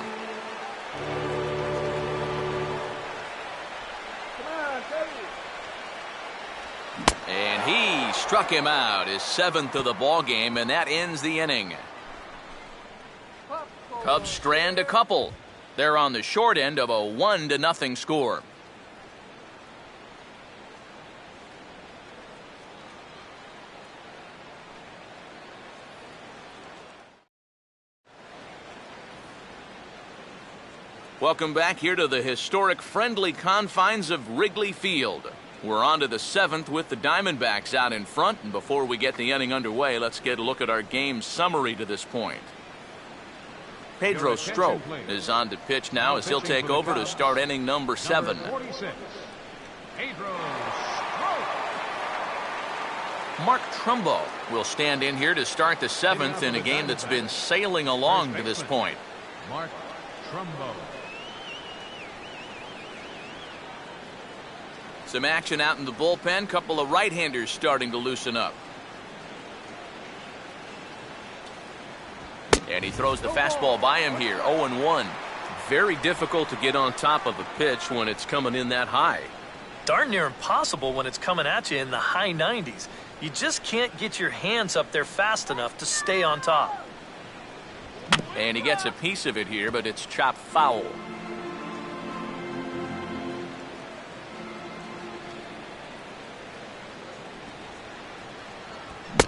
And he struck him out, his 7th of the ball game, and that ends the inning. Cubs strand a couple. They're on the short end of a 1-0 score. Welcome back here to the historic friendly confines of Wrigley Field. We're on to the 7th with the Diamondbacks out in front, and before we get the inning underway, let's get a look at our game summary to this point. Pedro Strop is on to pitch now as he'll take over to start inning number 7. Mark Trumbo will stand in here to start the 7th in a game that's been sailing along to this point. Mark Trumbo. Some action out in the bullpen. Couple of right-handers starting to loosen up. And he throws the fastball by him here. 0-1. Very difficult to get on top of a pitch when it's coming in that high. Darn near impossible when it's coming at you in the high 90s. You just can't get your hands up there fast enough to stay on top. And he gets a piece of it here, but it's chopped foul.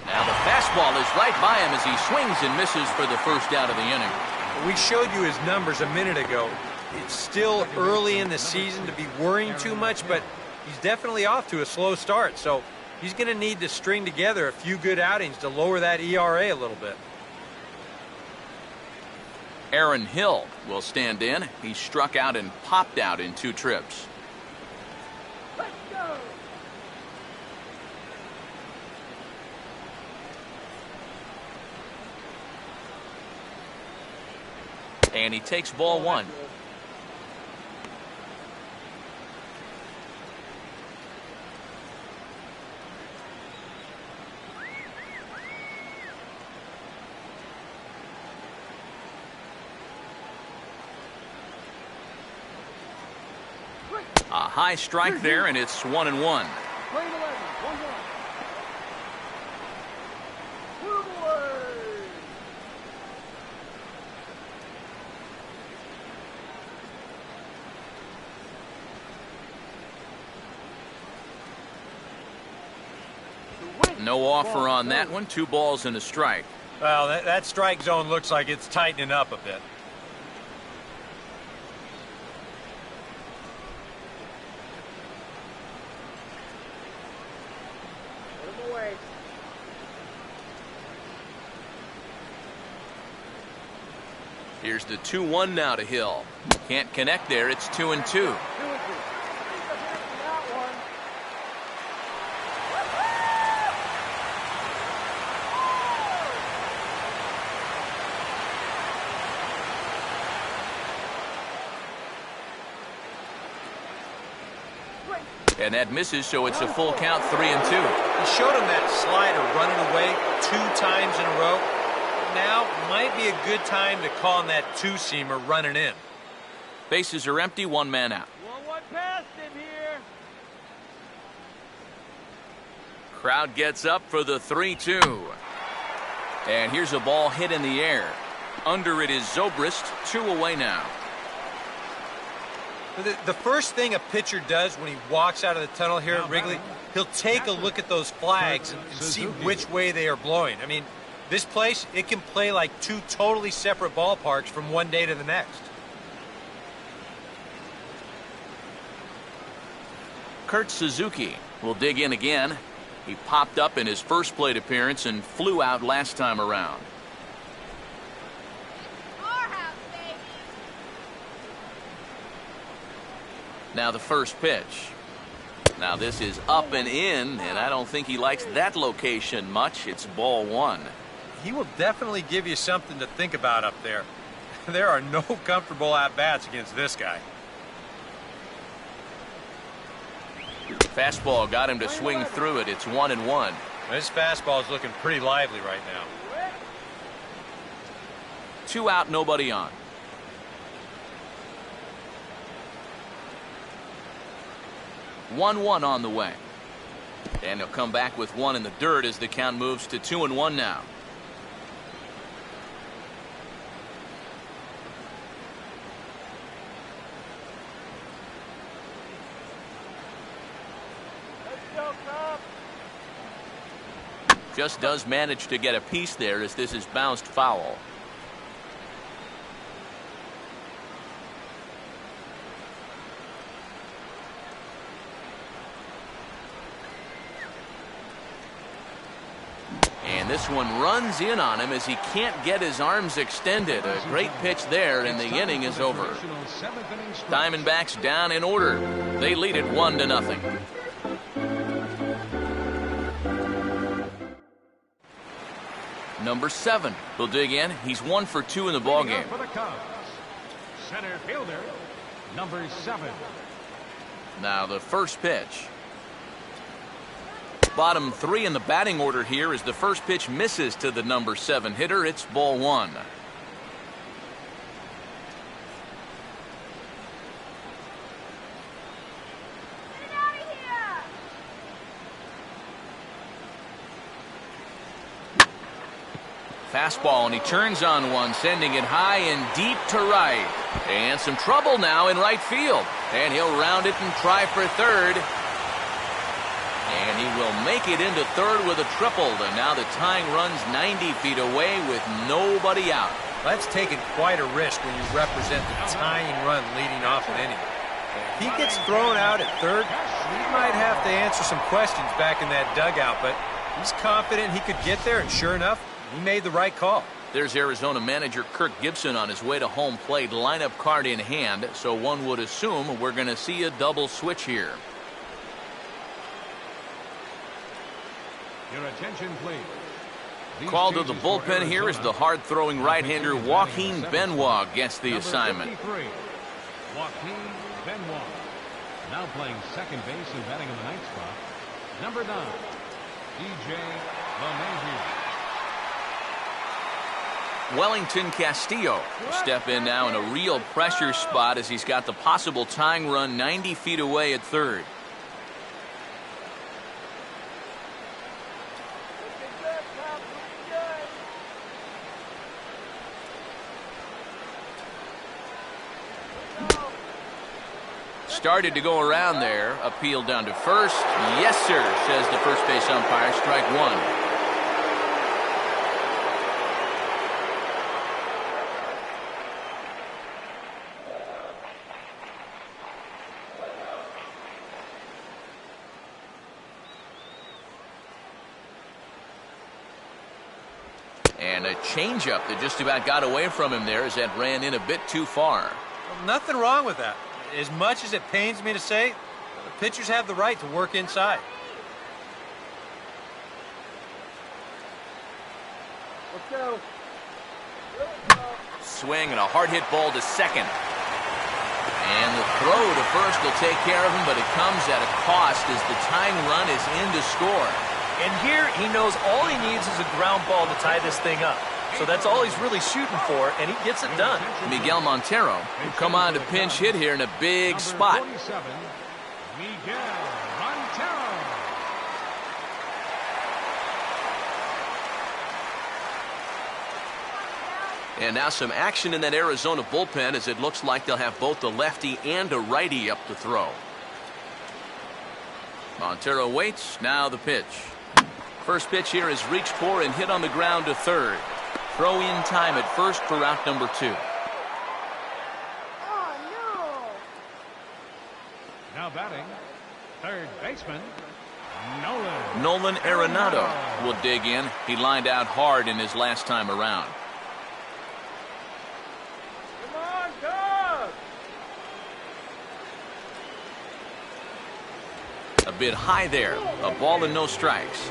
Now the fastball is right by him as he swings and misses for the first out of the inning. We showed you his numbers a minute ago. It's still early in the season to be worrying too much, but he's definitely off to a slow start, so he's going to need to string together a few good outings to lower that ERA a little bit. Aaron Hill will stand in. He struck out and popped out in 2 trips. Let's go. And he takes ball 1. A high strike there, and it's 1-1. Play 11, 1-1. Move away. No offer on that one. 2 balls and a strike. Well, that strike zone looks like it's tightening up a bit. Put him away. Here's the 2-1 now to Hill. Can't connect there. It's 2-2. And that misses, so it's a full count, 3-2. He showed him that slider running away 2 times in a row. Now might be a good time to call on that 2-seamer running in. Bases are empty, 1 man out. One past him here. Crowd gets up for the 3-2. And here's a ball hit in the air. Under it is Zobrist, 2 away now. The first thing a pitcher does when he walks out of the tunnel here at Wrigley, he'll take a look at those flags and see which way they are blowing. I mean, this place, it can play like 2 totally separate ballparks from one day to the next. Kurt Suzuki will dig in again. He popped up in his first plate appearance and flew out last time around. Now the first pitch. Now this is up and in, and I don't think he likes that location much. It's ball one. He will definitely give you something to think about up there. There are no comfortable at-bats against this guy. Fastball got him to swing through it. It's 1-1. This fastball is looking pretty lively right now. 2 out, nobody on. One on the way. And he'll come back with one in the dirt as the count moves to 2-1 now. Just does manage to get a piece there as this is bounced foul. And this one runs in on him as he can't get his arms extended. A great pitch there, and the inning is over. Diamondbacks down in order. They lead it 1-0. Number 7 will dig in. He's 1 for 2 in the ballgame. For the Cubs, center fielder, number 7. Now the first pitch. Bottom 3 in the batting order here as the first pitch misses to the number 7 hitter. It's ball one. Fastball, and he turns on one, sending it high and deep to right. And some trouble now in right field. And he'll round it and try for third. And he will make it into third with a triple. And now the tying run's 90 feet away with nobody out. That's taking quite a risk when you represent the tying run leading off an inning. If he gets thrown out at third, he might have to answer some questions back in that dugout. But he's confident he could get there, and sure enough, he made the right call. There's Arizona manager Kirk Gibson on his way to home plate, lineup card in hand, so one would assume we're going to see a double switch here. Your attention, please. Called to the bullpen here is the hard-throwing right-hander Joaquin Benoit gets the assignment. Joaquin Benoit. Now playing second base and batting in the ninth spot. Number 9, DJ LeMahieu. Wellington Castillo will step in now in a real pressure spot as he's got the possible tying run 90 feet away at third. Started to go around there. Appeal down to first. Yes, sir, says the first base umpire. Strike one. And a changeup that just about got away from him there as that ran in a bit too far. Well, nothing wrong with that. As much as it pains me to say, the pitchers have the right to work inside. Let's go. Swing and a hard hit ball to second. And the throw to first will take care of him, but it comes at a cost as the tying run is in to score. And here he knows all he needs is a ground ball to tie this thing up. So that's all he's really shooting for, and he gets it done. Miguel Montero will come on to pinch hit here in a big spot. 47, Miguel Montero. And now some action in that Arizona bullpen as it looks like they'll have both a lefty and a righty up to throw. Montero waits. Now the pitch. First pitch here is reached for and hit on the ground to third. Throw in time at first for out number 2. Oh, no. Now batting, third baseman, Nolan. Nolan Arenado will dig in. He lined out hard in his last time around. Come on, dog! A bit high there. A ball and no strikes.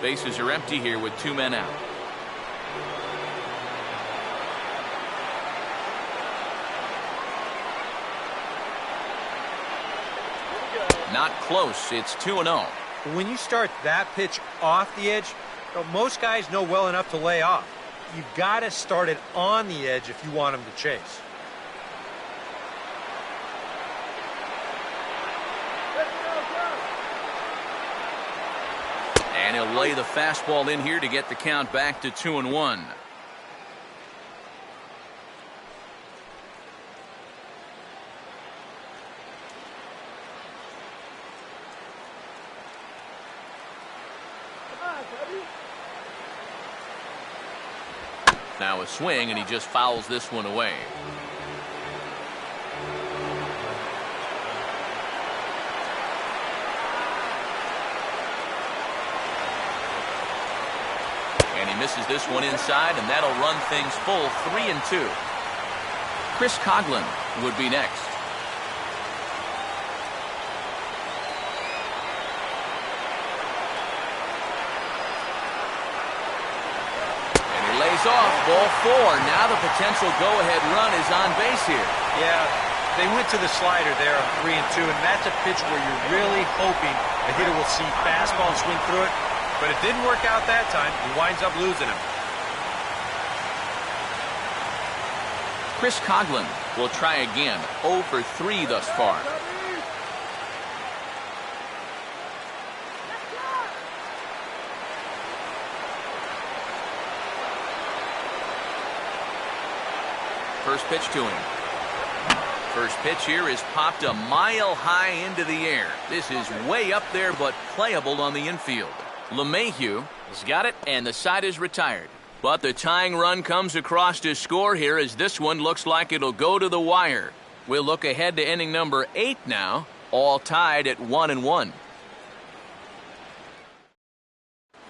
Bases are empty here with 2 men out. Not close. It's 2-0. When you start that pitch off the edge, most guys know well enough to lay off. You've got to start it on the edge if you want them to chase. And he'll lay the fastball in here to get the count back to 2-1. Now a swing, and he just fouls this one away. And he misses this one inside, and that'll run things full 3-2. Chris Coughlin would be next. And he lays off, ball 4. Now the potential go-ahead run is on base here. Yeah, they went to the slider there on 3-2, and that's a pitch where you're really hoping the hitter will see fastball and swing through it. But it didn't work out that time. He winds up losing him. Chris Coughlin will try again. 0 for 3 thus far. First pitch to him. First pitch here is popped a mile high into the air. This is way up there, but playable on the infield. LeMahieu has got it, and the side is retired. But the tying run comes across to score here, as this one looks like it'll go to the wire. We'll look ahead to inning number 8 now, all tied at 1-1.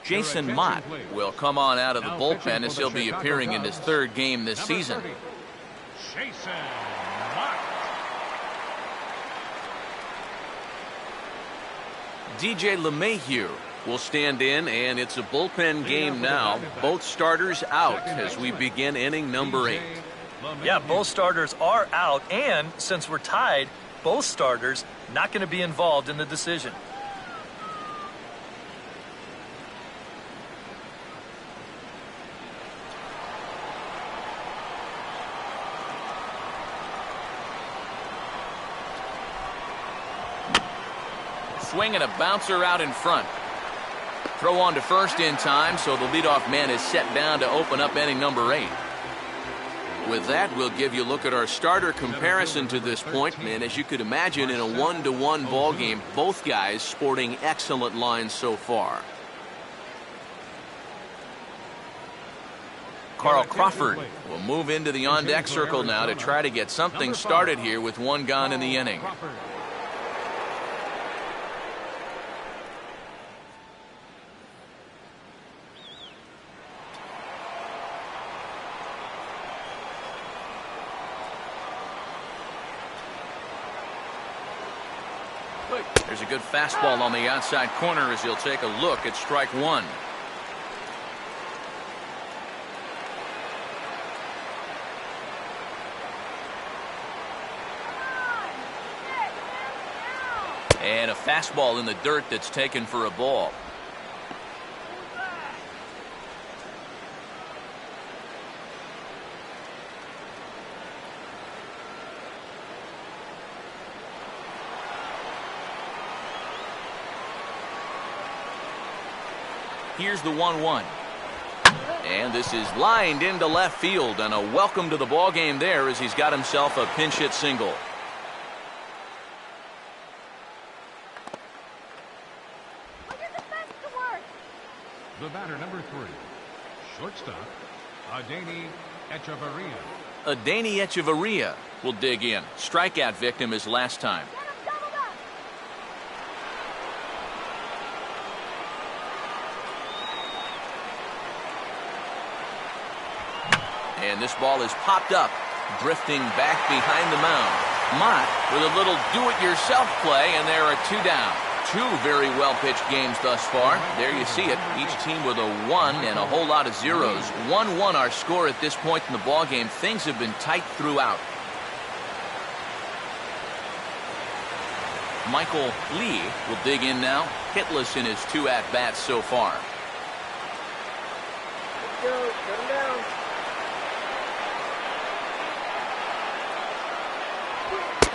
Jason Mott will come on out of the bullpen as he'll be appearing in his 3rd game this season. Jason Mott. DJ LeMahieu will stand in, and it's a bullpen game now. Both starters out as we begin inning number 8. Yeah, both starters are out, and since we're tied, both starters not going to be involved in the decision. Swing and a bouncer out in front. Throw on to first in time, so the leadoff man is set down to open up inning number 8. With that, we'll give you a look at our starter comparison to this point. And as you could imagine, in a 1-1 ball game, both guys sporting excellent lines so far. Carl Crawford will move into the on-deck circle now to try to get something started here with 1 gone in the inning. There's a good fastball on the outside corner as he'll take a look at strike 1. And a fastball in the dirt that's taken for a ball. Here's the 1-1. And this is lined into left field, and a welcome to the ball game there as he's got himself a pinch hit single. The batter, number 3. Shortstop, Adani Echeverria. Adani Echeverria will dig in. Strikeout victim his last time. And this ball is popped up, drifting back behind the mound. Mott with a little do-it-yourself play, and there are 2 down. 2 very well-pitched games thus far. There you see it. Each team with a 1 and a whole lot of zeros. 1-1 our score at this point in the ballgame. Things have been tight throughout. Michael Lee will dig in now. Hitless in his 2 at-bats so far. Let's go. Put him down.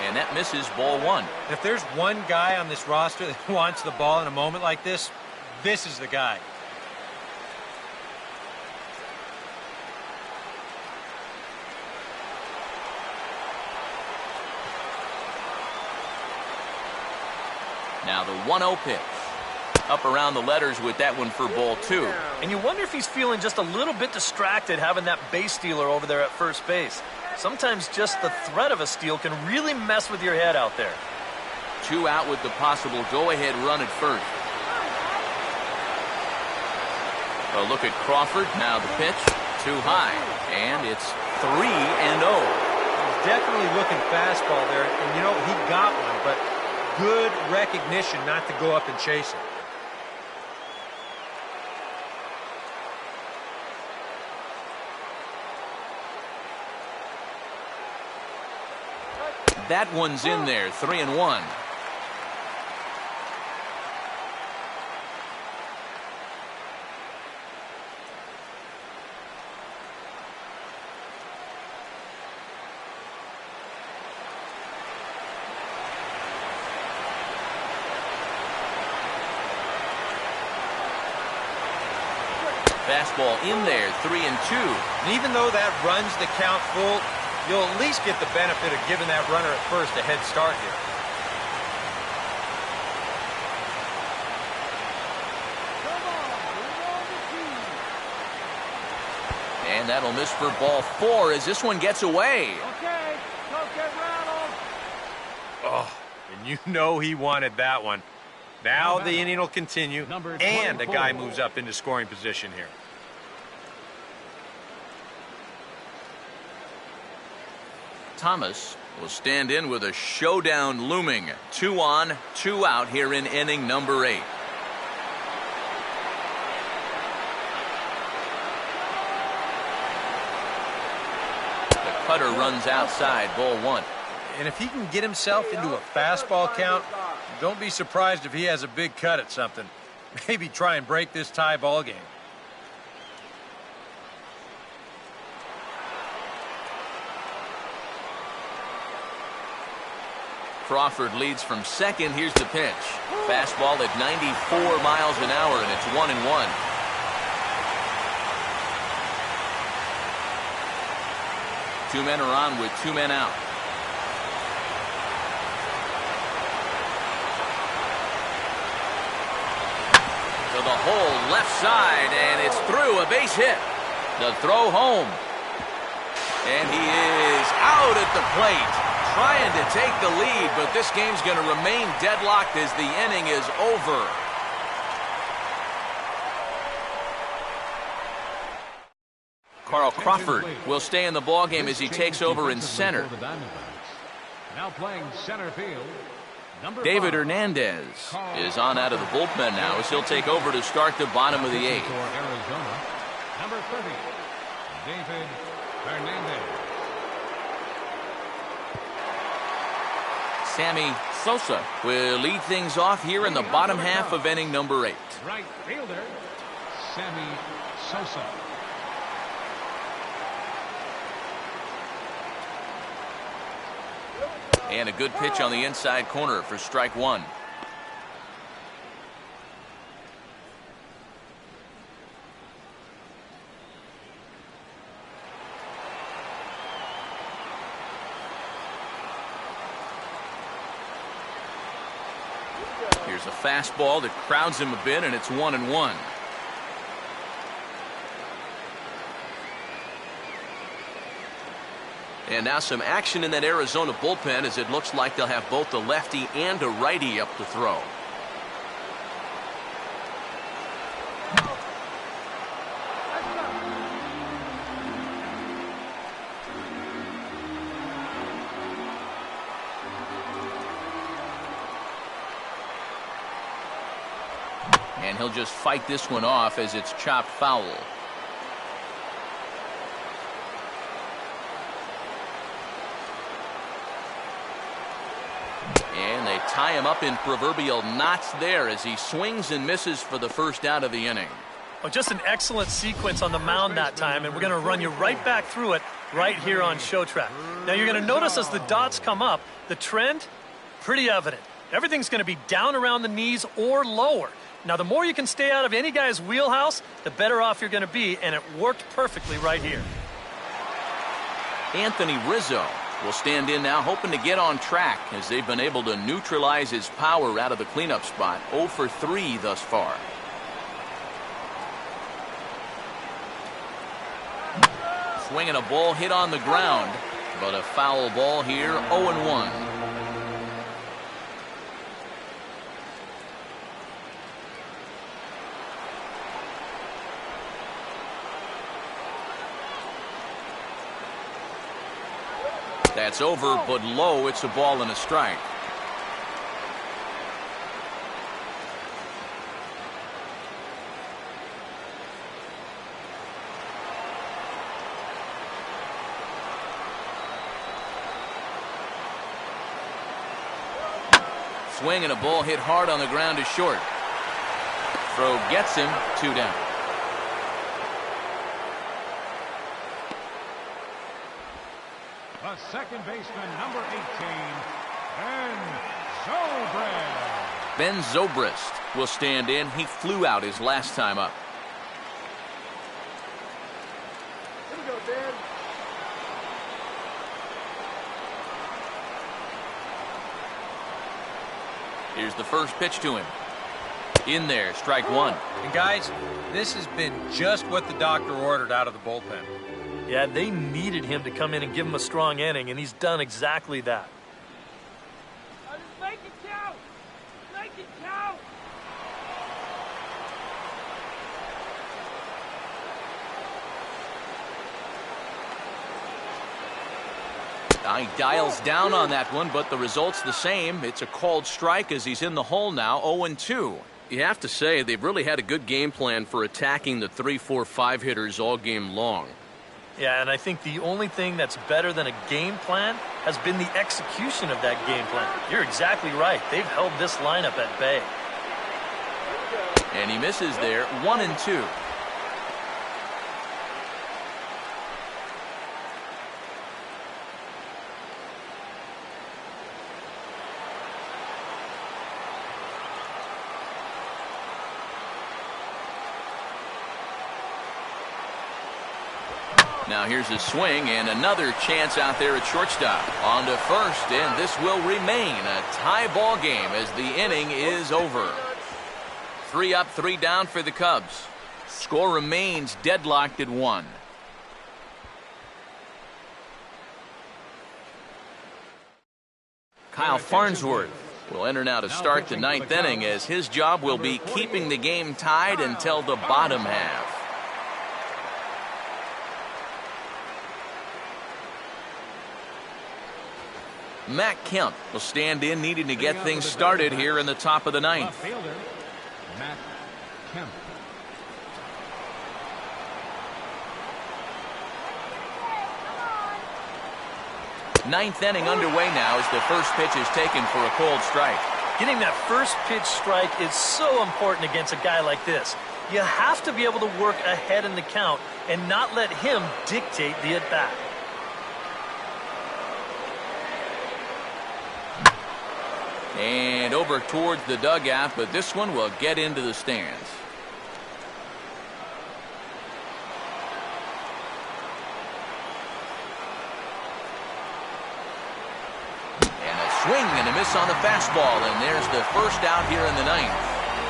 And that misses, ball 1. If there's one guy on this roster that wants the ball in a moment like this, this is the guy. Now the 1-0 pitch. Up around the letters with that one for ball 2. And you wonder if he's feeling just a little bit distracted having that base stealer over there at first base. Sometimes just the threat of a steal can really mess with your head out there. 2 out with the possible go-ahead run at first. A look at Crawford. Now the pitch. Too high. And it's 3-0. Definitely looking fastball there. And, you know, he got one, but good recognition not to go up and chase it. That one's in there, 3-1. Fastball in there, 3-2. And even though that runs the count full, you'll at least get the benefit of giving that runner at first a head start here. And that'll miss for ball 4 as this one gets away. Okay, don't get rattled. Oh, and you know he wanted that one. Now the inning will continue, and the guy moves up into scoring position here. Thomas will stand in with a showdown looming. 2 on, 2 out here in inning number 8. The cutter runs outside, ball 1. And if he can get himself into a fastball count, don't be surprised if he has a big cut at something. Maybe try and break this tie ball game. Crawford leads from second. Here's the pitch. Fastball at 94 miles an hour, and it's 1-1. Two men are on with 2 men out. To the hole left side, and it's through, a base hit. The throw home. And he is out at the plate, trying to take the lead, but this game's going to remain deadlocked as the inning is over. Carl Crawford will stay in the ballgame as he takes over in center. Now playing center field, David 5. Hernandez is on out of the bullpen now as he'll take over to start the bottom of the 8th. For Arizona, number 30, David Hernandez. Sammy Sosa will lead things off here in the bottom half of inning number 8. Right fielder, Sammy Sosa. And a good pitch on the inside corner for strike 1. Here's a fastball that crowds him a bit, and it's 1-1. And now some action in that Arizona bullpen, as it looks like they'll have both a lefty and a righty up to throw. And he'll just fight this one off as it's chopped foul. And they tie him up in proverbial knots there as he swings and misses for the first out of the inning. Oh, just an excellent sequence on the mound that time, and we're going to run you right back through it right here on Show Track. Now you're going to notice as the dots come up, the trend, pretty evident. Everything's going to be down around the knees or lower. Now, the more you can stay out of any guy's wheelhouse, the better off you're going to be, and it worked perfectly right here. Anthony Rizzo will stand in now, hoping to get on track as they've been able to neutralize his power out of the cleanup spot. 0 for 3 thus far. Swinging a ball hit on the ground, but a foul ball here, 0-1. That's over, but low. It's a ball and a strike. Swing and a ball hit hard on the ground is short. Throw gets him, 2 down. The second baseman, number 18, Ben Zobrist. Ben Zobrist will stand in. He flew out his last time up. Here we go, Ben. Here's the first pitch to him. In there, strike 1. And guys, this has been just what the doctor ordered out of the bullpen. Yeah, they needed him to come in and give him a strong inning, and he's done exactly that. Just make it count. Make it count. He dials down on that one, but the result's the same. It's a called strike as he's in the hole now, 0-2. You have to say they've really had a good game plan for attacking the 3, 4, 5 hitters all game long. Yeah, and I think the only thing that's better than a game plan has been the execution of that game plan. You're exactly right. They've held this lineup at bay. And he misses there, 1-2. Now here's a swing and another chance out there at shortstop. On to first, and this will remain a tie ball game as the inning is over. 3 up, 3 down for the Cubs. Score remains deadlocked at 1. Kyle Farnsworth will enter now to start the 9th inning, as his job will be keeping the game tied until the bottom half. Matt Kemp will stand in, needing to get things started here in the top of the 9th. Matt Kemp. 9th inning underway now as the first pitch is taken for a cold strike. Getting that first pitch strike is so important against a guy like this. You have to be able to work ahead in the count and not let him dictate the at-bat. And over towards the dugout, but this one will get into the stands. And a swing and a miss on the fastball, and there's the first out here in the 9th.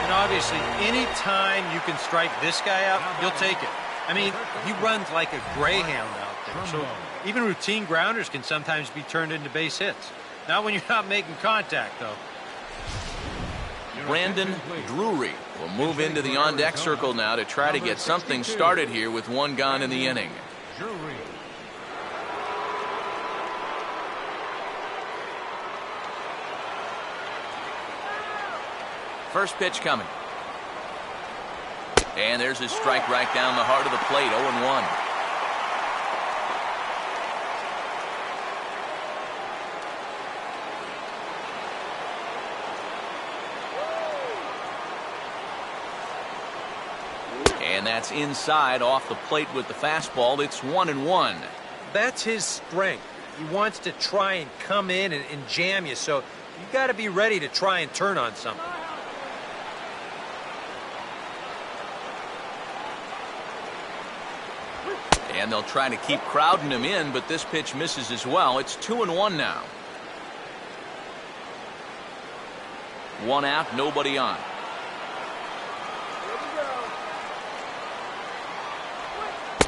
And obviously, any time you can strike this guy out, you'll take it. I mean, he runs like a greyhound out there. So even routine grounders can sometimes be turned into base hits. Not when you're not making contact, though. Brandon Drury will move into the on-deck circle now to try to get something started here with one gone in the inning. Drury. First pitch coming. And there's his strike right down the heart of the plate, 0-1. And that's inside off the plate with the fastball. It's 1-1. That's his strength. He wants to try and come in and jam you, so you got to be ready to try and turn on something. And they'll try to keep crowding him in, but this pitch misses as well. It's 2-1 now. One out, nobody on.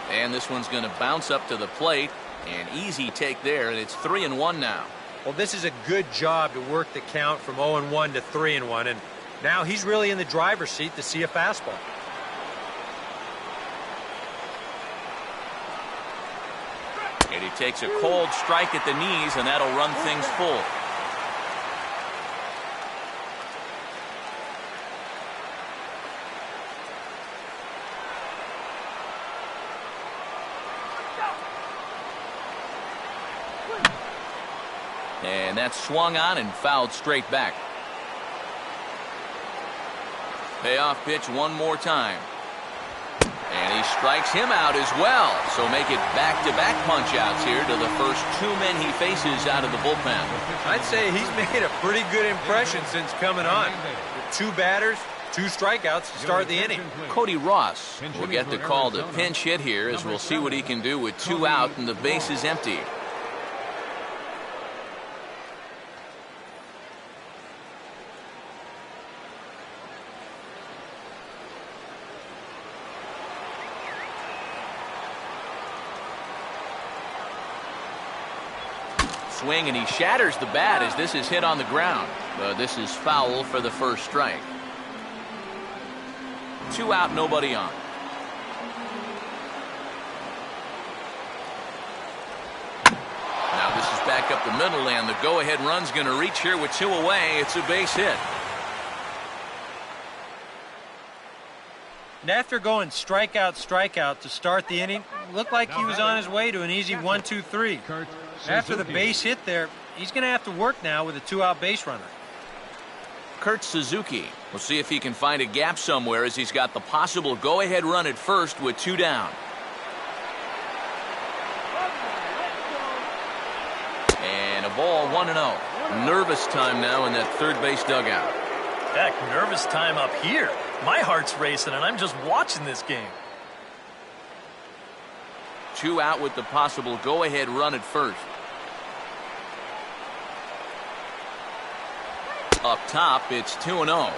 And this one's going to bounce up to the plate. An easy take there, and it's 3-1 now. Well, this is a good job to work the count from 0-1 to 3-1, and now he's really in the driver's seat to see a fastball. And he takes a cold strike at the knees, and that'll run things full. And that's swung on and fouled straight back. Payoff pitch one more time. And he strikes him out as well. So make it back-to-back punch-outs here to the first two men he faces out of the bullpen. I'd say he's made a pretty good impression since coming on. With two batters, two strikeouts to start the inning. Cody Ross will get the call to pinch hit here, as we'll see what he can do with two out and the base is empty. Swing, and he shatters the bat as this is hit on the ground. This is foul for the first strike. Two out, nobody on. Now this is back up the middle, and the go-ahead run's going to reach here with two away. It's a base hit. And after going strikeout to start the inning, looked like he was on his way to an easy 1-2-3. After the base hit there, he's going to have to work now with a two-out base runner. Kurt Suzuki. We'll see if he can find a gap somewhere, as he's got the possible go-ahead run at first with two down. And a ball, 1-0. Nervous time now in that third base dugout. Heck, nervous time up here. My heart's racing, and I'm just watching this game. Two out with the possible go-ahead run at first. Up top, it's 2-0.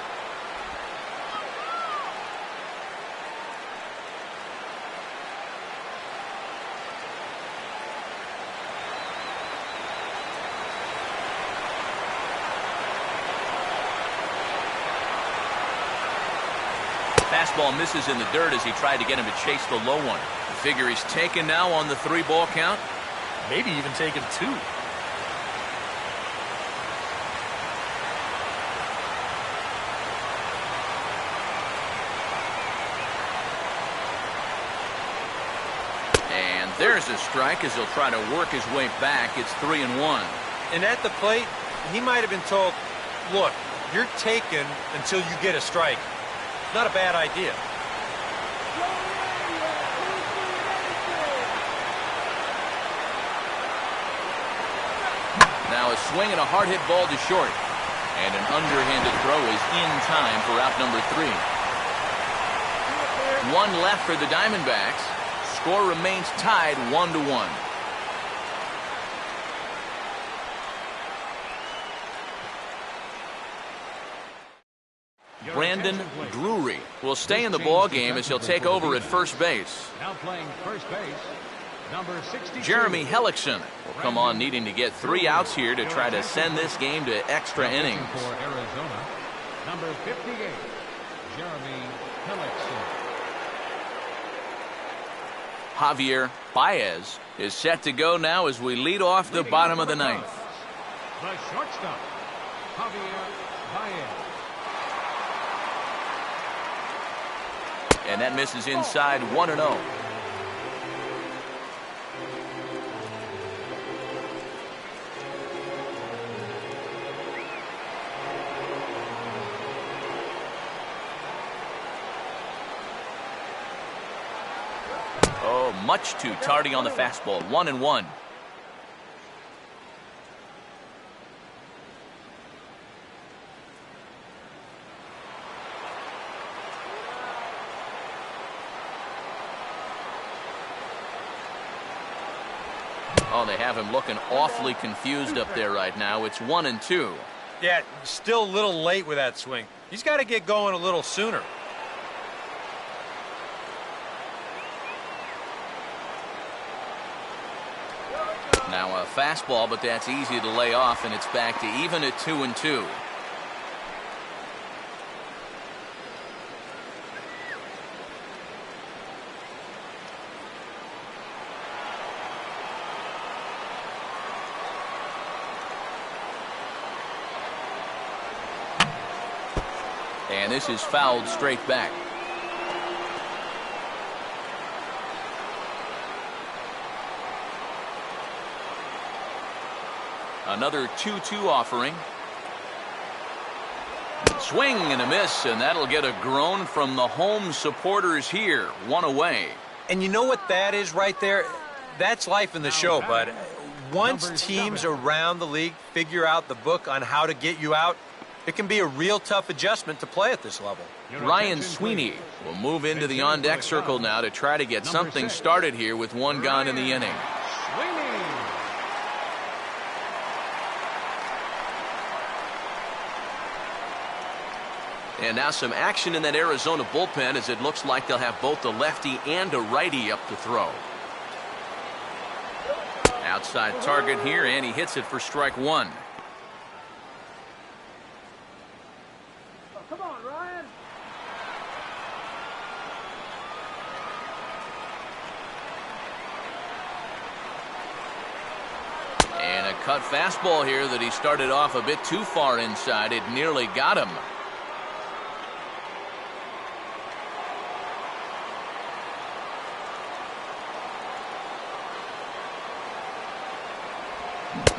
Fastball misses in the dirt as he tried to get him to chase the low one. I figure he's taken now on the 3-ball count. Maybe even taken two. And there's a strike as he'll try to work his way back. It's 3-1. And at the plate, he might have been told, look, you're taken until you get a strike. Not a bad idea. Now a swing and a hard hit ball to short. And an underhanded throw is in time for out number 3. One left for the Diamondbacks. Score remains tied 1-1. Brandon Drury will stay in the ball game as he'll take over at first base. Now playing first base, Number 62. Jeremy Hellickson will come on needing to get 3 outs here to try to send this game to extra innings. For Arizona, number 58, Jeremy Hellickson. Javier Baez is set to go now as we lead off the bottom of the ninth. The shortstop, Javier Baez. And that misses inside 1-0. Oh, much too tardy on the fastball. 1-1. Oh, they have him looking awfully confused up there right now. It's 1-2. Yeah, still a little late with that swing. He's got to get going a little sooner. Now a fastball, but that's easy to lay off, and it's back to even at 2-2. And this is fouled straight back. Another 2-2 offering. Swing and a miss, and that'll get a groan from the home supporters here. 1 away. And you know what that is right there? That's life in the show, bud. Once teams around the league figure out the book on how to get you out, it can be a real tough adjustment to play at this level. Ryan Sweeney will move into the on-deck circle now to try to get something started here with 1 gone in the inning. And now some action in that Arizona bullpen as it looks like they'll have both a lefty and a righty up to throw. Outside target here, and he hits it for strike 1. Come on, Ryan. And a cut fastball here that he started off a bit too far inside. It nearly got him.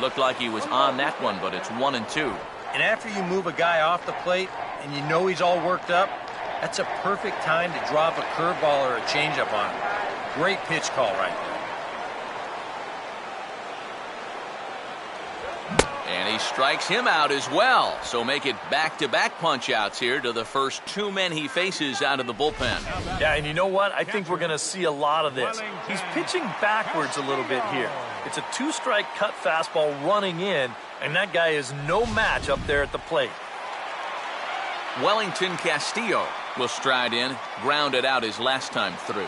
Looked like he was on that one, but it's 1-2. And after you move a guy off the plate and you know he's all worked up, that's a perfect time to drop a curveball or a changeup on him. Great pitch call right there. And he strikes him out as well. So make it back-to-back punch-outs here to the first 2 men he faces out of the bullpen. Yeah, and you know what? I think we're going to see a lot of this. He's pitching backwards a little bit here. It's a 2-strike cut fastball running in, and that guy is no match up there at the plate. Wellington Castillo will stride in, grounded out his last time through.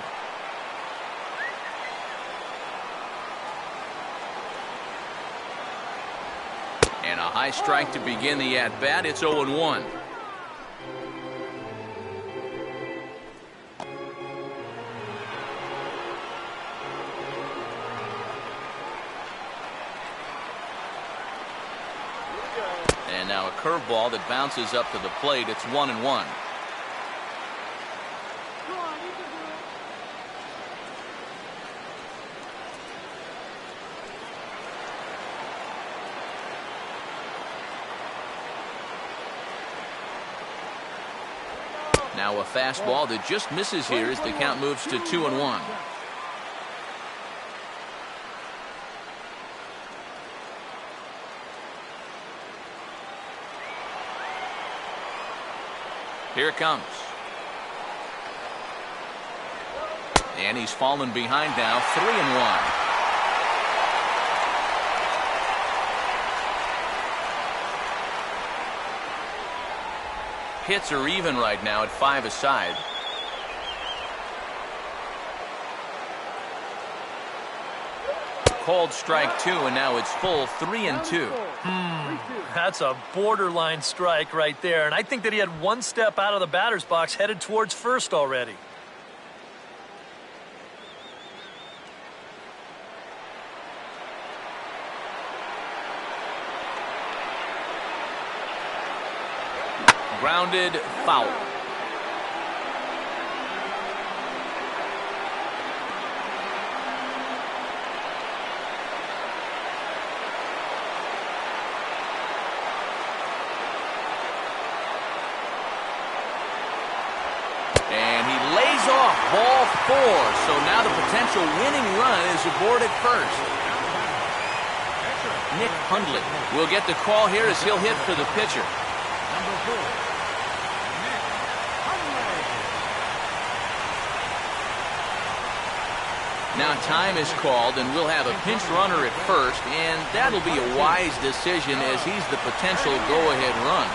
And a high strike to begin the at-bat. It's 0-1. And now a curveball that bounces up to the plate. It's 1-1. Come on, you can do it. Now a fastball that just misses here as the count moves to 2-1. Here it comes. And he's fallen behind now, 3-1. Hits are even right now at 5 aside. called strike 2, and now it's full 3-2. That's a borderline strike right there, and I think that he had one step out of the batter's box headed towards first already. Grounded, foul. And he lays off ball 4. So now the potential winning run is aboard at first. Nick Hundley will get the call here as he'll hit for the pitcher. Number 4, Nick Hundley. Now time is called, and we'll have a pinch runner at first, and that'll be a wise decision as he's the potential go-ahead run.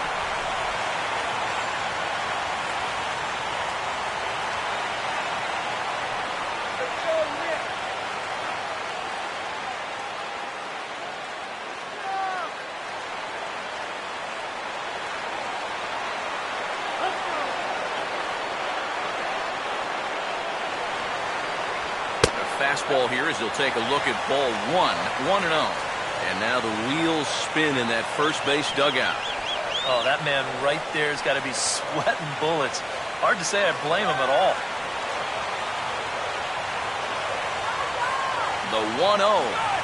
Fastball here as he'll take a look at ball 1, 1-0. And now the wheels spin in that first base dugout. Oh, that man right there has got to be sweating bullets. Hard to say I blame him at all. The 1-0.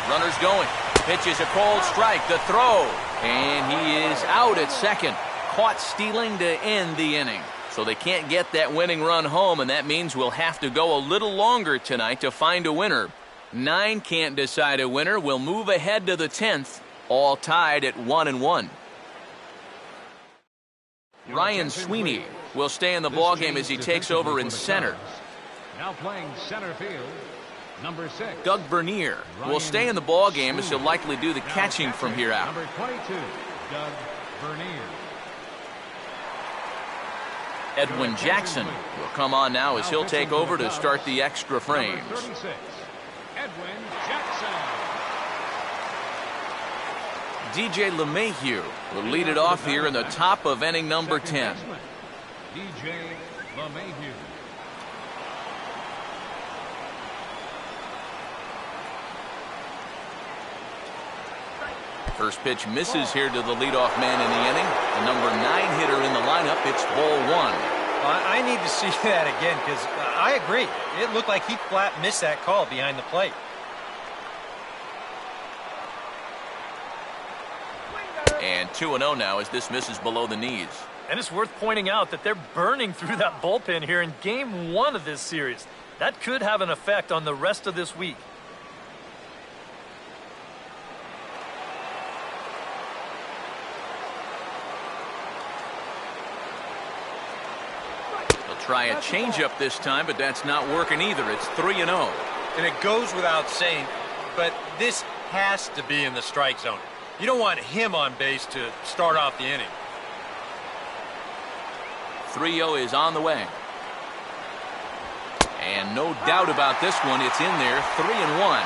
Runners going. Pitches a cold strike. The throw. And he is out at second. Caught stealing to end the inning. So they can't get that winning run home, and that means we'll have to go a little longer tonight to find a winner. 9 can't decide a winner. We'll move ahead to the 10th, all tied at 1-1. Ryan Sweeney will stay in the ballgame as he takes over in center. Now playing center field, number 6. Doug Bernier will stay in the ballgame as he'll likely do the catching from here out. Number 22, Doug Bernier. Edwin Jackson will come on now as he'll take over to start the extra frames. Number 36, Edwin Jackson. DJ LeMahieu will lead it off here in the top of inning number 10. DJ LeMahieu. First pitch misses here to the leadoff man in the inning. The number 9 hitter in the lineup. It's ball 1. I need to see that again because I agree. It looked like he flat missed that call behind the plate. And 2-0 now as this misses below the knees. And it's worth pointing out that they're burning through that bullpen here in game 1 of this series. That could have an effect on the rest of this week. Try a changeup this time, but that's not working either. It's 3-0. And it goes without saying, but this has to be in the strike zone. You don't want him on base to start off the inning. 3-0 is on the way. And no doubt about this one, it's in there, 3-1.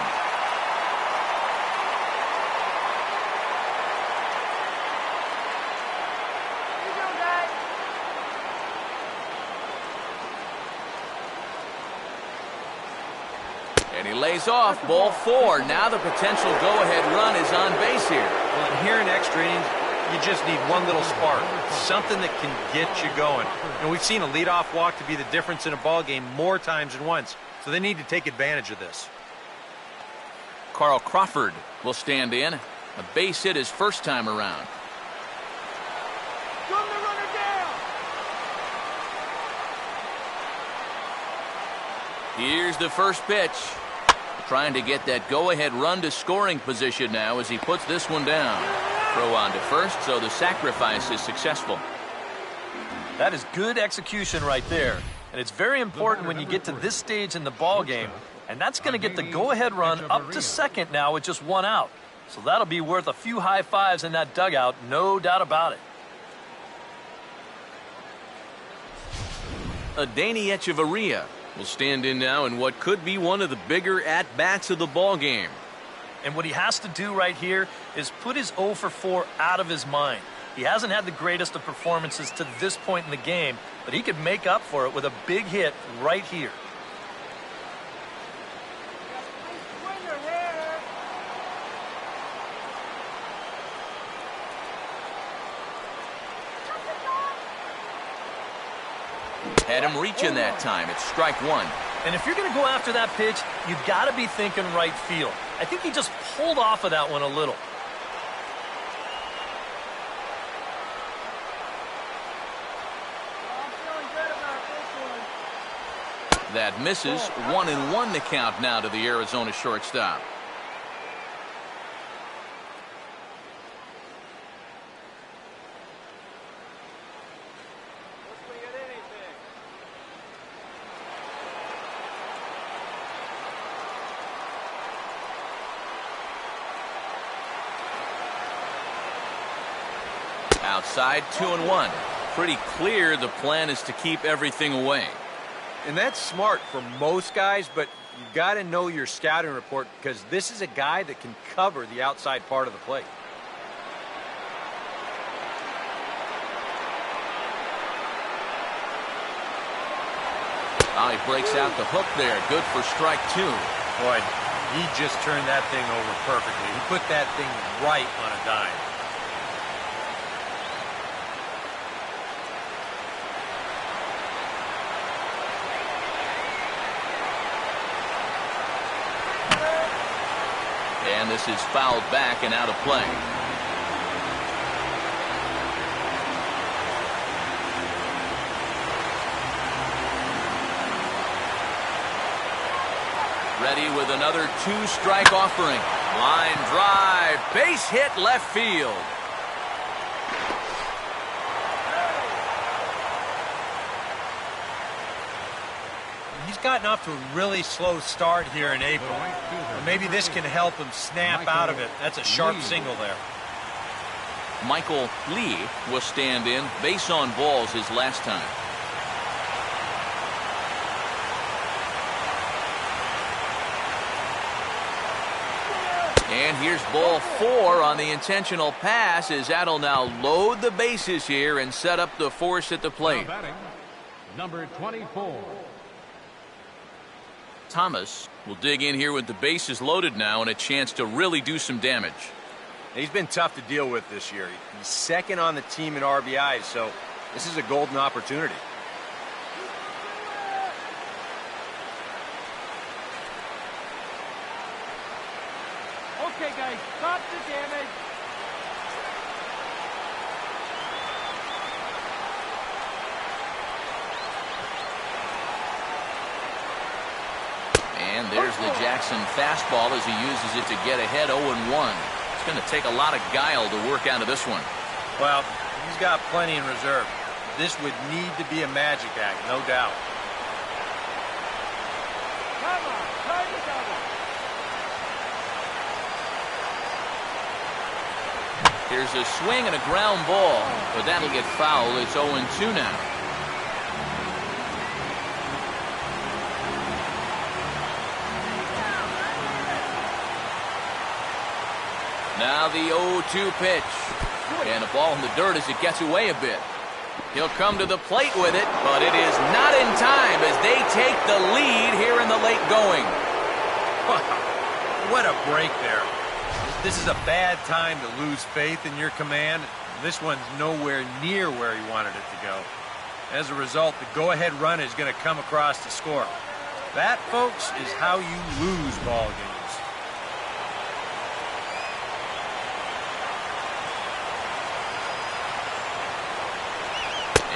And he lays off ball 4. Now the potential go-ahead run is on base here. Well, and here in extra innings, you just need one little spark, something that can get you going. And we've seen a leadoff walk to be the difference in a ball game more times than once, so they need to take advantage of this. Carl Crawford will stand in. A base hit his first time around. Run the runner down. Here's the first pitch. Trying to get that go-ahead run to scoring position now as he puts this one down. Throw on to first, so the sacrifice is successful. That is good execution right there. And it's very important when you get to this stage in the ball game. And that's going to get the go-ahead run up to second now with just 1 out. So that'll be worth a few high fives in that dugout, no doubt about it. Adeiny Echeverria will stand in now in what could be one of the bigger at-bats of the ball game. And what he has to do right here is put his 0 for 4 out of his mind. He hasn't had the greatest of performances to this point in the game, but he could make up for it with a big hit right here. Had him reaching that time. It's strike one. And if you're going to go after that pitch, you've got to be thinking right field. I think he just pulled off of that one a little. That misses. 1-1 the count now to the Arizona shortstop. Outside, 2-1. Pretty clear the plan is to keep everything away. And that's smart for most guys, but you got to know your scouting report because this is a guy that can cover the outside part of the plate. Oh, he breaks out the hook there. Good for strike two. Boy, he just turned that thing over perfectly. He put that thing right on a dime. And this is fouled back and out of play. Ready with another two-strike offering. Line drive. Base hit left field. He's gotten off to a really slow start here in April. Maybe this can help him snap out of it. That's a sharp single there. Michael Lee will stand in. Base on balls his last time. And here's ball 4 on the intentional pass as that'll now load the bases here and set up the force at the plate. Number 24. Thomas will dig in here with the bases loaded now and a chance to really do some damage. He's been tough to deal with this year. He's second on the team in RBIs, so this is a golden opportunity. Okay, guys, stop the damage. And there's the Jackson fastball as he uses it to get ahead 0-1. It's going to take a lot of guile to work out of this one. Well, he's got plenty in reserve. This would need to be a magic act, no doubt. Come on, try the double. Here's a swing and a ground ball, but that'll get foul. It's 0-2 now. Now the 0-2 pitch. And a ball in the dirt as it gets away a bit. He'll come to the plate with it, but it is not in time as they take the lead here in the late going. What a break there. This is a bad time to lose faith in your command. This one's nowhere near where he wanted it to go. As a result, the go-ahead run is going to come across to score. That, folks, is how you lose ball games.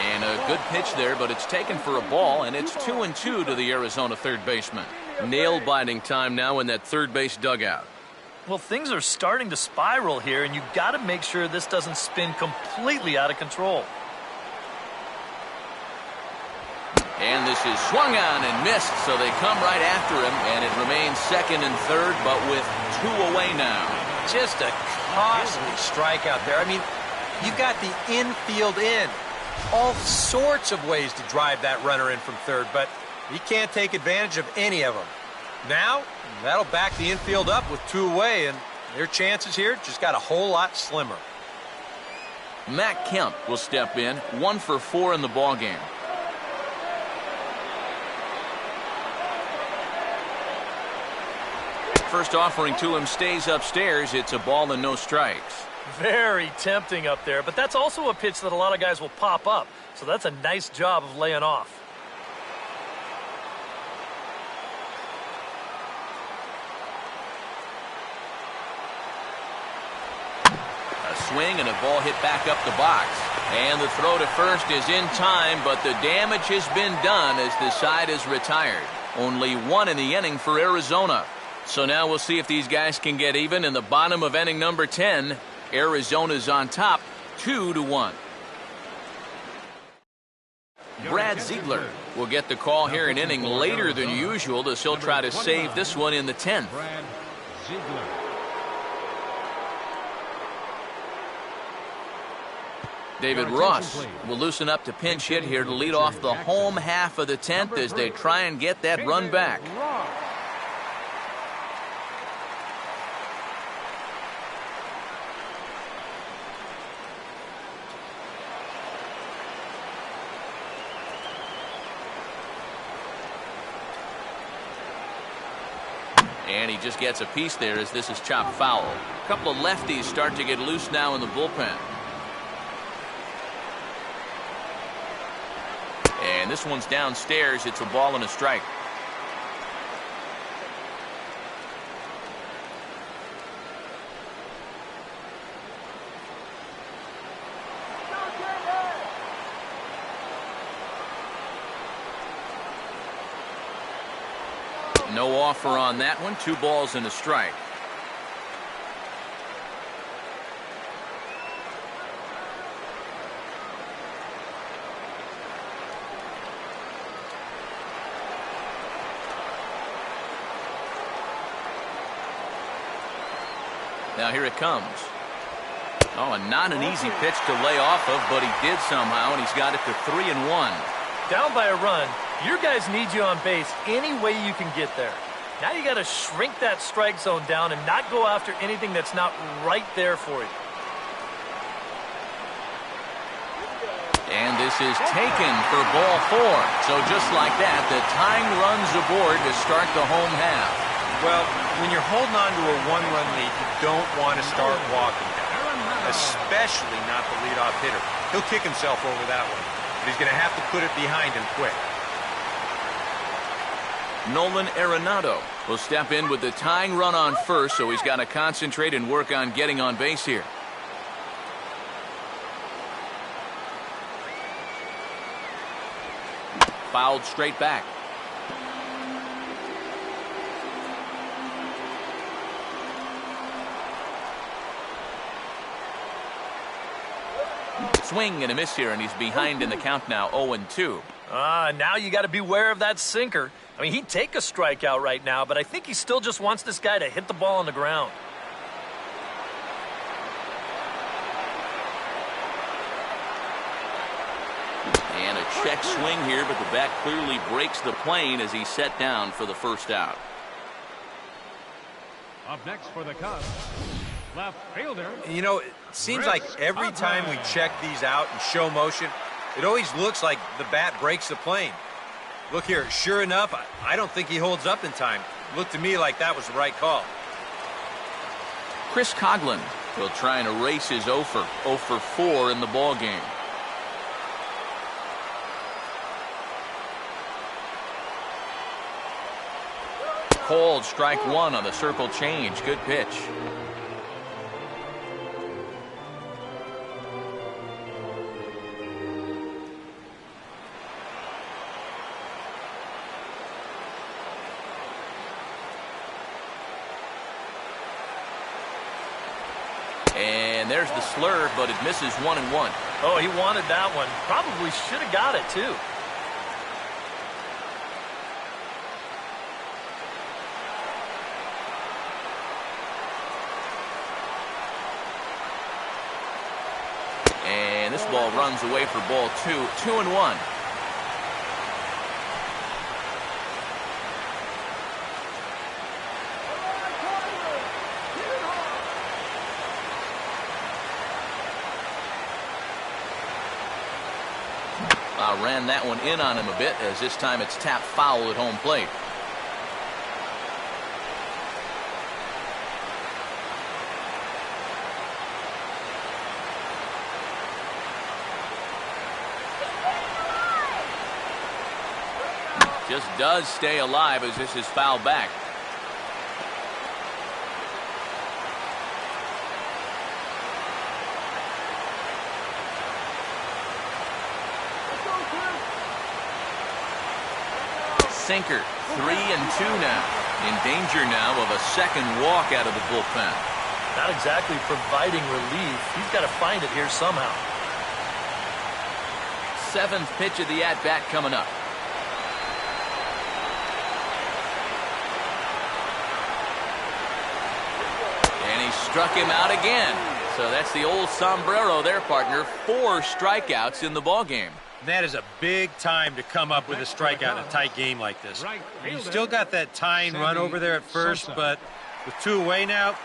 And a good pitch there, but it's taken for a ball, and it's 2-2 to the Arizona third baseman. Nail-biting time now in that third base dugout. Well, things are starting to spiral here, and you've got to make sure this doesn't spin completely out of control. And this is swung on and missed, so they come right after him, and it remains second and third, but with 2 away now. Just a costly strikeout there. I mean, you've got the infield in. All sorts of ways to drive that runner in from third, but he can't take advantage of any of them. Now, That'll back the infield up with 2 away, and their chances here just got a whole lot slimmer. Matt Kemp will step in, 1 for 4 in the ballgame. First offering to him stays upstairs. It's a ball and no strikes. Very tempting up there, but that's also a pitch that a lot of guys will pop up. So that's a nice job of laying off. A swing and a ball hit back up the box. And the throw to first is in time, but the damage has been done as the side is retired. Only 1 in the inning for Arizona. So now we'll see if these guys can get even in the bottom of inning number 10. Arizona's on top, 2-1. Brad Ziegler will get the call here an inning later than usual, as he'll try to save this one in the 10th. Brad Ziegler. David Ross will loosen up to pinch hit here to lead off the home half of the 10th as they try and get that run back. And he just gets a piece there as this is chopped foul. A couple of lefties start to get loose now in the bullpen. And this one's downstairs. It's a ball and a strike. No offer on that one. 2 balls and a strike. Now here it comes. Oh, and not an easy pitch to lay off of, but he did somehow, and he's got it to 3-1. Down by a run, your guys need you on base any way you can get there. Now you got to shrink that strike zone down and not go after anything that's not right there for you. And this is taken for ball 4. So just like that, the tying runs aboard to start the home half. Well, when you're holding on to a 1-run lead, you don't want to start walking down, especially not the leadoff hitter. He'll kick himself over that one, but he's going to have to put it behind him quick. Nolan Arenado will step in with the tying run on first, so he's got to concentrate and work on getting on base here. Fouled straight back. Swing and a miss here, and he's behind in the count now, 0-2. Now you got to beware of that sinker. I mean, he'd take a strikeout right now, but I think he still just wants this guy to hit the ball on the ground. And a check swing here, but the bat clearly breaks the plane as he's set down for the first out. Up next for the Cubs, left fielder. You know, it seems like every time we check these out and show motion, it always looks like the bat breaks the plane. Look here, sure enough, I don't think he holds up in time. Looked to me like that was the right call. Chris Coghlan will try and erase his 0 for 4 in the ball game. Called strike 1 on the circle change. Good pitch. And there's the slurve, but it misses 1-1. Oh, he wanted that one. Probably should have got it, too. And this ball runs away for ball 2. 2-1. ran that one in on him a bit, as this time it's tapped foul at home plate. Just does stay alive as this is fouled back. Sinker, 3-2 now. In danger now of a second walk out of the bullpen. Not exactly providing relief. He's got to find it here somehow. 7th pitch of the at-bat coming up. And he struck him out again. So that's the old sombrero there, partner. 4 strikeouts in the ballgame. That is a big time to come up with a strikeout in a tight game like this. You still got that tying run over there at first, but with 2 away now,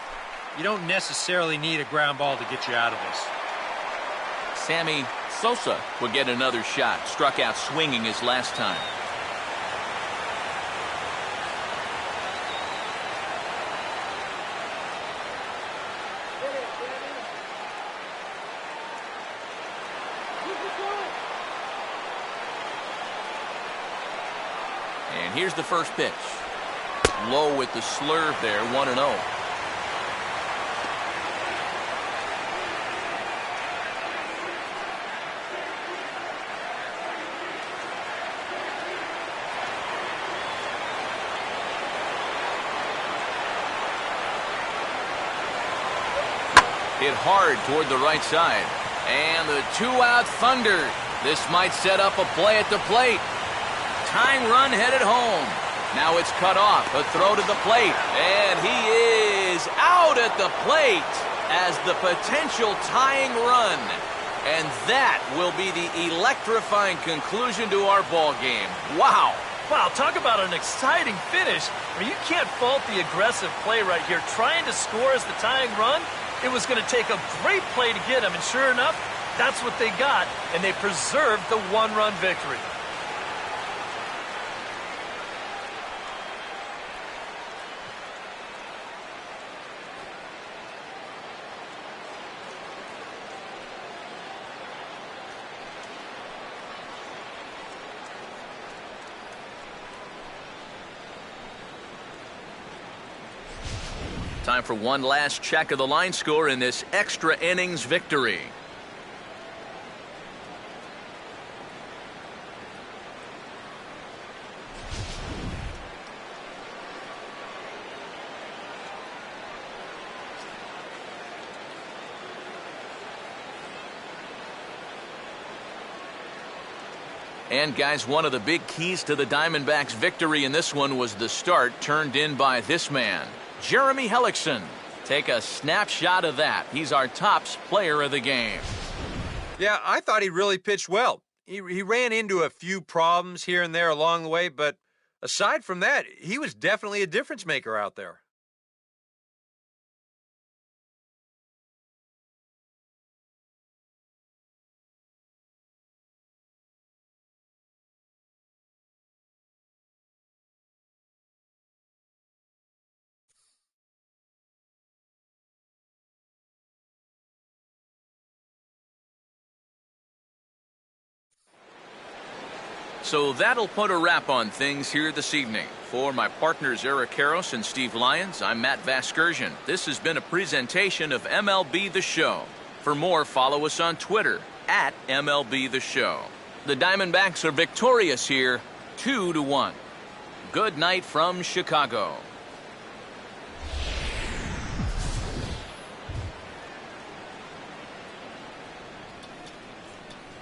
you don't necessarily need a ground ball to get you out of this. Sammy Sosa will get another shot. Struck out swinging his last time. And here's the first pitch. Low with the slurve there, 1-0. Hit hard toward the right side. And the 2-out thunder. This might set up a play at the plate. Tying run headed home. Now it's cut off. A throw to the plate. And he is out at the plate as the potential tying run. And that will be the electrifying conclusion to our ball game. Wow. Wow, talk about an exciting finish. I mean, you can't fault the aggressive play right here. Trying to score as the tying run. It was going to take a great play to get him. And sure enough, that's what they got. And they preserved the 1-run victory. Time for one last check of the line score in this extra innings victory. And guys, one of the big keys to the Diamondbacks' victory in this one was the start turned in by this man, Jeremy Hellickson. Take a snapshot of that. He's our tops player of the game. Yeah, I thought he really pitched well. He ran into a few problems here and there along the way, but aside from that, he was definitely a difference maker out there. So that'll put a wrap on things here this evening. For my partners Eric Karros and Steve Lyons, I'm Matt Vasgersian. This has been a presentation of MLB The Show. For more, follow us on Twitter at MLB The Show. The Diamondbacks are victorious here, 2-1. Good night from Chicago.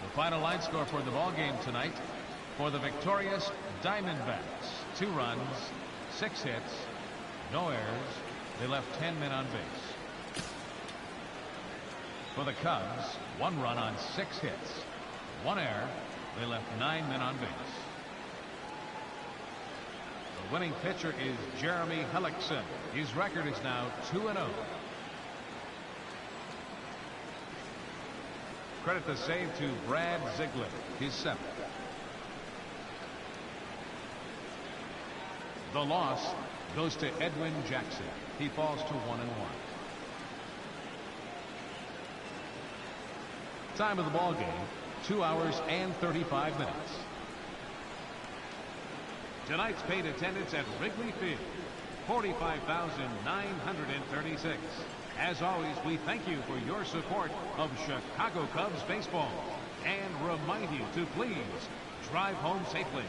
The final line score for the ball game tonight. For the victorious Diamondbacks, 2 runs, 6 hits, no errors. They left 10 men on base. For the Cubs, 1 run on 6 hits, 1 error. They left 9 men on base. The winning pitcher is Jeremy Hellickson. His record is now 2-0. Credit the save to Brad Ziegler, his 7th. The loss goes to Edwin Jackson. He falls to 1-1. Time of the ball game, 2 hours and 35 minutes. Tonight's paid attendance at Wrigley Field, 45,936. As always, we thank you for your support of Chicago Cubs baseball and remind you to please drive home safely.